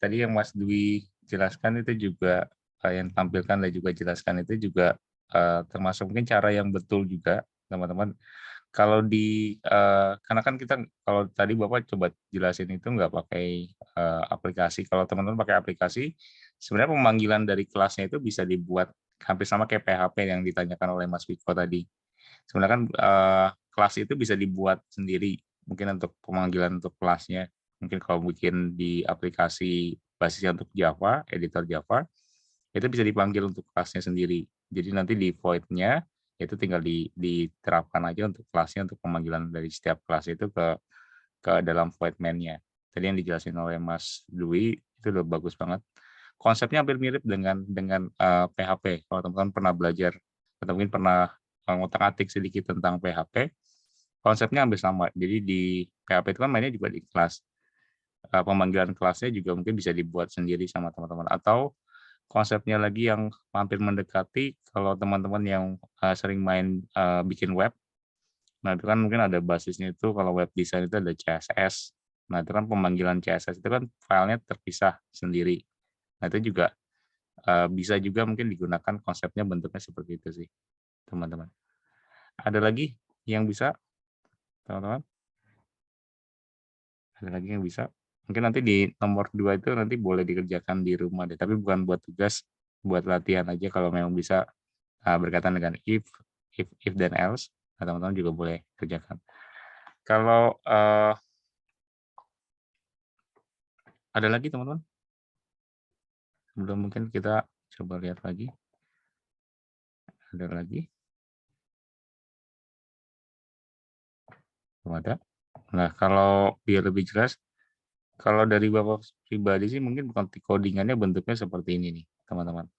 tadi yang Mas Dwi jelaskan itu juga yang tampilkan dan juga jelaskan itu juga termasuk mungkin cara yang betul juga, teman-teman. Kalau karena kan kita, kalau tadi Bapak coba jelasin itu nggak pakai aplikasi. Kalau teman-teman pakai aplikasi, sebenarnya pemanggilan dari kelasnya itu bisa dibuat hampir sama kayak PHP yang ditanyakan oleh Mas Wiko tadi. Sebenarnya kan kelas itu bisa dibuat sendiri, mungkin untuk pemanggilan untuk kelasnya. Mungkin kalau bikin di aplikasi basisnya untuk Java, editor Java, itu bisa dipanggil untuk kelasnya sendiri. Jadi nanti di void-nya itu tinggal diterapkan aja untuk kelasnya, untuk pemanggilan dari setiap kelas itu ke dalam void main-nya. Tadi yang dijelasin oleh Mas Dwi itu udah bagus banget. Konsepnya hampir mirip dengan PHP. Kalau teman-teman pernah belajar atau mungkin pernah ngotak-atik sedikit tentang PHP, konsepnya hampir sama. Jadi di PHP itu kan mainnya juga di kelas. Pemanggilan kelasnya juga mungkin bisa dibuat sendiri sama teman-teman. Atau konsepnya lagi yang hampir mendekati, kalau teman-teman yang sering main bikin web, nah itu kan mungkin ada basisnya itu, kalau web design itu ada CSS. Nah itu kan pemanggilan CSS itu kan filenya terpisah sendiri. Nah itu juga bisa juga mungkin digunakan, konsepnya bentuknya seperti itu sih, teman-teman. Ada lagi yang bisa, teman-teman? Ada lagi yang bisa? Mungkin nanti di nomor 2 itu nanti boleh dikerjakan di rumah deh, tapi bukan buat tugas, buat latihan aja kalau memang bisa berkaitan dengan if dan else, teman-teman juga boleh kerjakan. Kalau ada lagi teman-teman? Sebelum mungkin kita coba lihat lagi. Ada lagi? Belum ada? Nah, kalau biar lebih jelas, kalau dari Bapak pribadi sih mungkin bukan codingannya bentuknya seperti ini nih, teman-teman.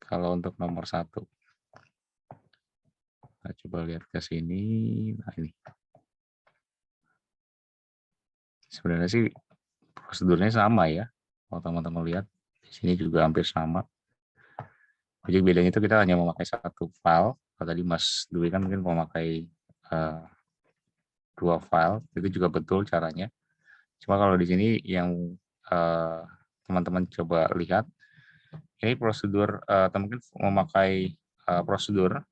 Kalau untuk nomor 1. Nah, coba lihat ke sini. Nah, ini. Sebenarnya sih prosedurnya sama ya. Kalau teman-teman lihat, di sini juga hampir sama. Jadi bedanya itu kita hanya memakai satu file. Kalau tadi Mas Dwi kan mungkin memakai 2 file, itu juga betul caranya. Cuma kalau di sini yang teman-teman coba lihat, ini prosedur atau mungkin memakai prosedur.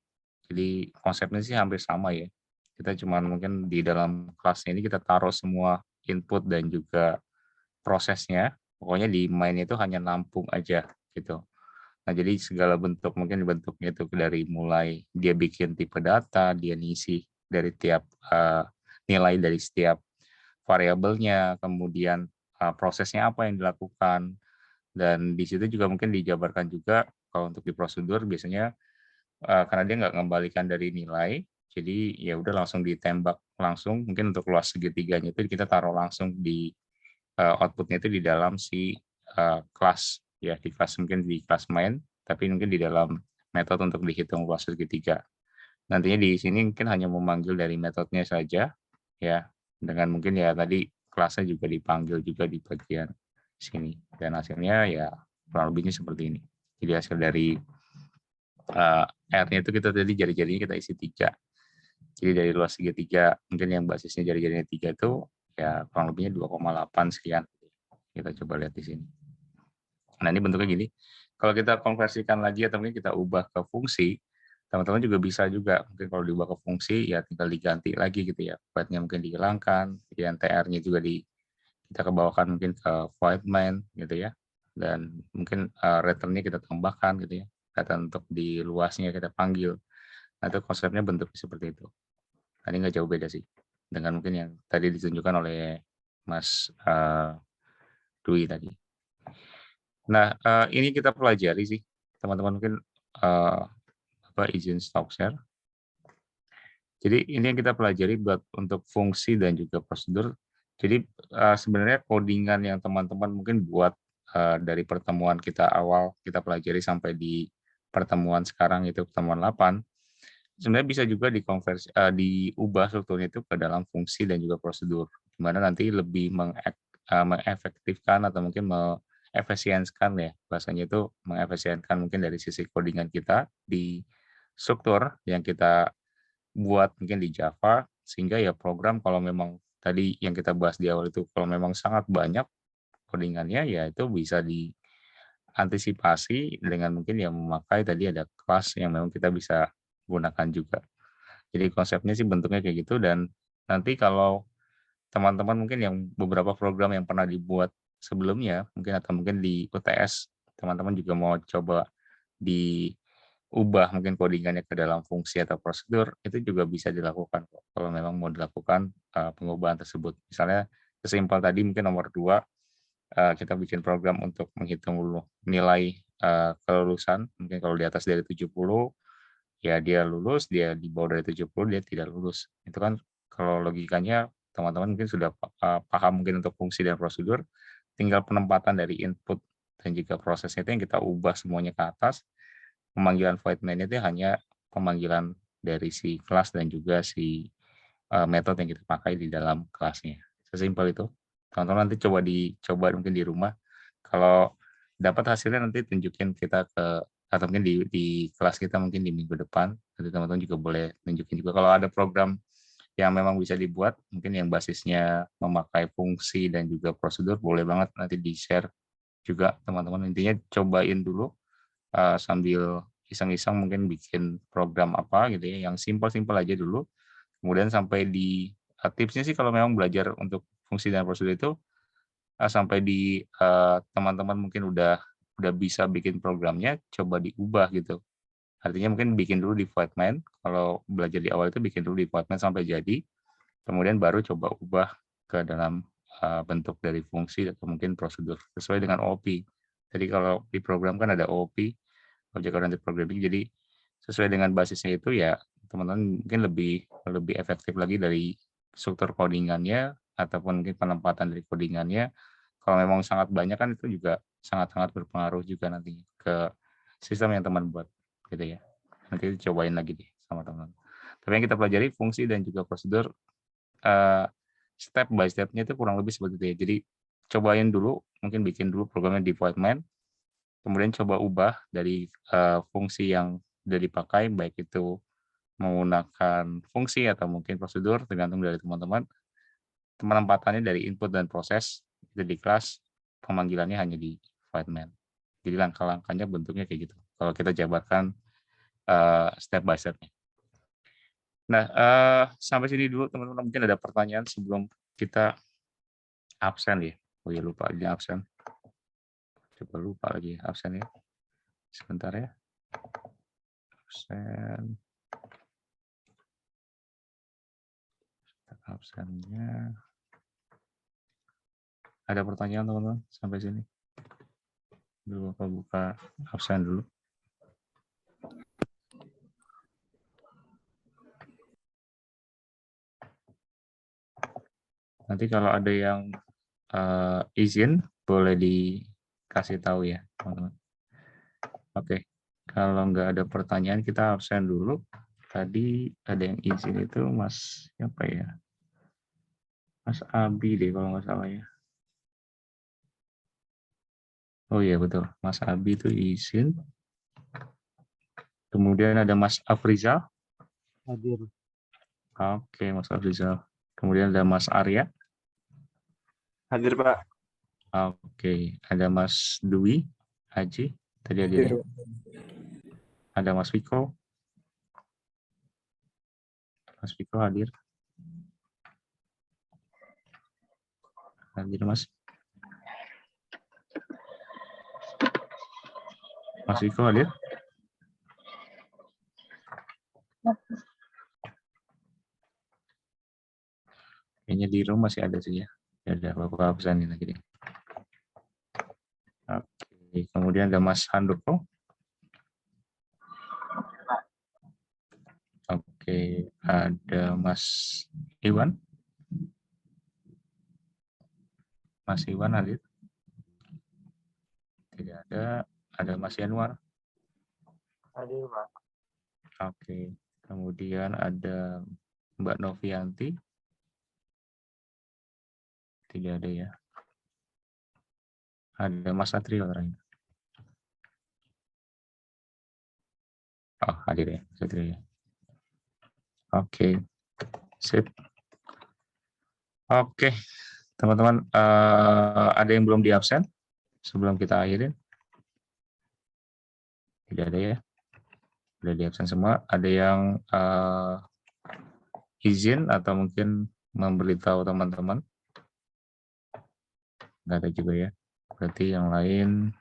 Jadi konsepnya sih hampir sama ya. Kita cuma mungkin di dalam kelasnya ini kita taruh semua input dan juga prosesnya. Pokoknya di main itu hanya nampung aja gitu. Nah, jadi segala bentuk mungkin bentuknya itu dari mulai dia bikin tipe data, dia ngisi dari tiap nilai dari setiap variabelnya, kemudian prosesnya apa yang dilakukan, dan di situ juga mungkin dijabarkan juga kalau untuk di prosedur biasanya karena dia nggak mengembalikan dari nilai, jadi ya udah langsung ditembak langsung. Mungkin untuk luas segitiganya itu kita taruh langsung di outputnya itu di dalam si kelas ya, di kelas mungkin di kelas main, tapi mungkin di dalam metode untuk dihitung luas segitiga. Nantinya di sini mungkin hanya memanggil dari metodenya saja ya, dengan mungkin ya tadi kelasnya juga dipanggil juga di bagian sini, dan hasilnya ya kurang lebihnya seperti ini. Jadi hasil dari R-nya itu kita tadi jari-jarinya kita isi 3. Jadi dari luas segitiga mungkin yang basisnya jari-jarinya 3 itu ya kurang lebihnya 2,8 sekian. Kita coba lihat di sini. Nah, ini bentuknya gini. Kalau kita konversikan lagi atau mungkin kita ubah ke fungsi, teman-teman juga bisa juga. Mungkin kalau diubah ke fungsi ya tinggal diganti lagi gitu ya. Void-nya mungkin dihilangkan, kemudian TR-nya juga kita kebawakan mungkin ke void main gitu ya. Dan mungkin return-nya kita tambahkan gitu ya. Data untuk di luasnya kita panggil. Nah, itu konsepnya bentuknya seperti itu. Tadi nggak jauh beda sih dengan mungkin yang tadi ditunjukkan oleh Mas Dwi tadi. Nah, ini kita pelajari sih, teman-teman mungkin izin stop share. Jadi ini yang kita pelajari buat untuk fungsi dan juga prosedur. Jadi sebenarnya codingan yang teman-teman mungkin buat dari pertemuan kita awal kita pelajari sampai di pertemuan sekarang itu pertemuan 8, sebenarnya bisa juga dikonversi diubah strukturnya itu ke dalam fungsi dan juga prosedur. Di mana nanti lebih mengefektifkan atau mungkin efisienkan ya, bahasanya itu mengefisienkan mungkin dari sisi codingan kita di struktur yang kita buat mungkin di Java, sehingga ya program kalau memang tadi yang kita bahas di awal itu kalau memang sangat banyak codingannya ya itu bisa diantisipasi dengan mungkin yang memakai tadi ada kelas yang memang kita bisa gunakan juga. Jadi konsepnya sih bentuknya kayak gitu, dan nanti kalau teman-teman mungkin yang beberapa program yang pernah dibuat sebelumnya, mungkin atau mungkin di UTS, teman-teman juga mau coba diubah mungkin codingannya ke dalam fungsi atau prosedur, itu juga bisa dilakukan kok, kalau memang mau dilakukan pengubahan tersebut. Misalnya sesimpel tadi mungkin nomor 2, kita bikin program untuk menghitung nilai kelulusan, mungkin kalau di atas dari 70, ya dia lulus, dia di bawah dari 70 dia tidak lulus. Itu kan kalau logikanya teman-teman mungkin sudah paham mungkin untuk fungsi dan prosedur, tinggal penempatan dari input dan juga prosesnya itu yang kita ubah semuanya ke atas. Pemanggilan void main itu hanya pemanggilan dari si kelas dan juga si metode yang kita pakai di dalam kelasnya. Sesimpel itu. Teman-teman nanti dicoba mungkin di rumah. Kalau dapat hasilnya nanti tunjukin kita atau mungkin di kelas kita mungkin di minggu depan. Nanti teman-teman juga boleh tunjukin juga kalau ada program yang memang bisa dibuat, mungkin yang basisnya memakai fungsi dan juga prosedur, boleh banget nanti di-share juga teman-teman. Intinya cobain dulu sambil iseng-iseng mungkin bikin program apa gitu ya, yang simpel-simpel aja dulu. Kemudian sampai di tipsnya sih kalau memang belajar untuk fungsi dan prosedur itu sampai di teman-teman mungkin udah bisa bikin programnya, coba diubah gitu Artinya mungkin bikin dulu di void main, kalau belajar di awal itu bikin dulu di void main sampai jadi, kemudian baru coba ubah ke dalam bentuk dari fungsi atau mungkin prosedur sesuai dengan OOP. Jadi kalau di program kan ada OOP, Object Oriented Programming, jadi sesuai dengan basisnya itu ya teman-teman mungkin lebih efektif lagi dari struktur codingannya ataupun mungkin penempatan dari codingannya. Kalau memang sangat banyak kan itu juga sangat-sangat berpengaruh juga nanti ke sistem yang teman buat gitu ya. Nanti cobain lagi deh sama teman. Tapi yang kita pelajari fungsi dan juga prosedur step by step-nya itu kurang lebih seperti itu ya. Jadi cobain dulu, mungkin bikin dulu programnya di void main, kemudian coba ubah dari fungsi yang sudah dipakai, baik itu menggunakan fungsi atau mungkin prosedur, tergantung dari teman-teman. Penempatannya dari input dan proses itu di kelas, pemanggilannya hanya di void main. Jadi langkah-langkahnya bentuknya kayak gitu. Kalau kita jabarkan step by step-nya. Nah, sampai sini dulu teman-teman, mungkin ada pertanyaan sebelum kita absen ya. Oh ya, lupa ini absen. Coba lupa lagi absen ya. Sebentar ya. Absen. Absennya. Ada pertanyaan teman-teman sampai sini? Dulu buka absen dulu. Nanti kalau ada yang izin boleh dikasih tahu ya teman-teman. Oke, kalau nggak ada pertanyaan kita absen dulu. Tadi ada yang izin itu Mas siapa ya? Mas Abi deh kalau nggak salah ya. Oh iya betul, Mas Abi itu izin. Kemudian ada Mas Afrizal. Hadir. Oke, Mas Afrizal. Kemudian ada Mas Arya. Hadir, Pak. Oke, ada Mas Dwi Haji. Tadi hadir. Ada Mas Viko. Mas Viko hadir. Hadir Mas. Mas Viko hadir. Kayaknya di room masih ada sih ya. Ya ada Bapak absen ini lagi. Oke, kemudian ada Mas Handoko. Oke, ada Mas Iwan. Mas Iwan hadir. Tidak ada. Ada Mas Yanuar. Hadir, Pak. Oke, kemudian ada Mbak Novianti. Tidak ada ya. Ada Mas Satrio terakhir. Oh, hadir ya, Satrio ya. Oke, sip. Oke, teman-teman, ada yang belum di absen sebelum kita akhirin? Tidak ada ya. Sudah di absen semua. Ada yang izin atau mungkin memberitahu teman-teman? Nggak ada juga ya. Berarti yang lain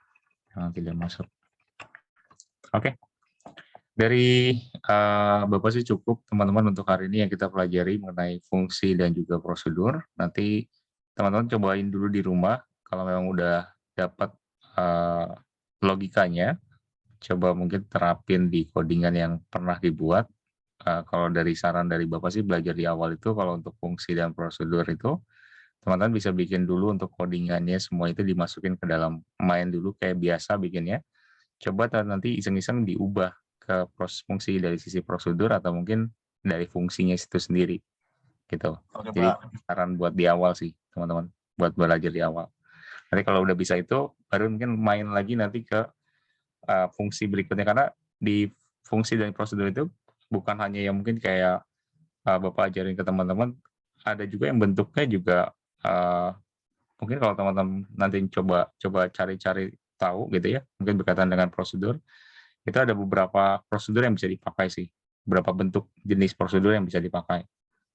yang tidak masuk. Oke. Dari Bapak sih cukup teman-teman untuk hari ini yang kita pelajari mengenai fungsi dan juga prosedur. Nanti teman-teman cobain dulu di rumah. Kalau memang udah dapat logikanya, coba mungkin terapin di codingan yang pernah dibuat. Kalau dari saran dari Bapak sih belajar di awal itu kalau untuk fungsi dan prosedur itu teman-teman bisa bikin dulu untuk codingannya semua itu dimasukin ke dalam main dulu kayak biasa bikinnya. Coba nanti iseng-iseng diubah ke fungsi dari sisi prosedur atau mungkin dari fungsinya itu sendiri gitu. Oke, Jadi Pak. saran buat di awal sih teman-teman, buat belajar di awal. Nanti kalau udah bisa itu baru mungkin main lagi nanti ke fungsi berikutnya, karena di fungsi dan prosedur itu bukan hanya yang mungkin kayak Bapak ajarin ke teman-teman, ada juga yang bentuknya juga mungkin kalau teman-teman nanti coba cari-cari tahu gitu ya, mungkin berkaitan dengan prosedur, itu ada beberapa prosedur yang bisa dipakai sih, beberapa bentuk jenis prosedur yang bisa dipakai.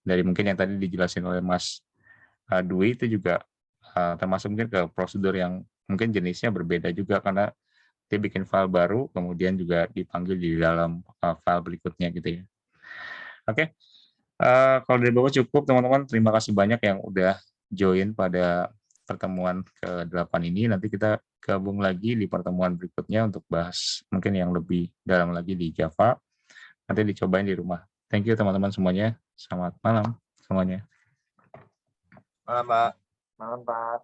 Dari mungkin yang tadi dijelasin oleh Mas Dwi itu juga termasuk mungkin ke prosedur yang mungkin jenisnya berbeda juga, karena dia bikin file baru, kemudian juga dipanggil di dalam file berikutnya gitu ya. Oke, kalau dari Bapak cukup teman-teman, terima kasih banyak yang udah join pada pertemuan ke-8 ini. Nanti kita gabung lagi di pertemuan berikutnya untuk bahas mungkin yang lebih dalam lagi di Java. Nanti dicobain di rumah. Thank you teman-teman semuanya. Selamat malam semuanya. Malam, Pak. Malam, Pak.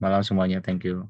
Malam semuanya. Thank you.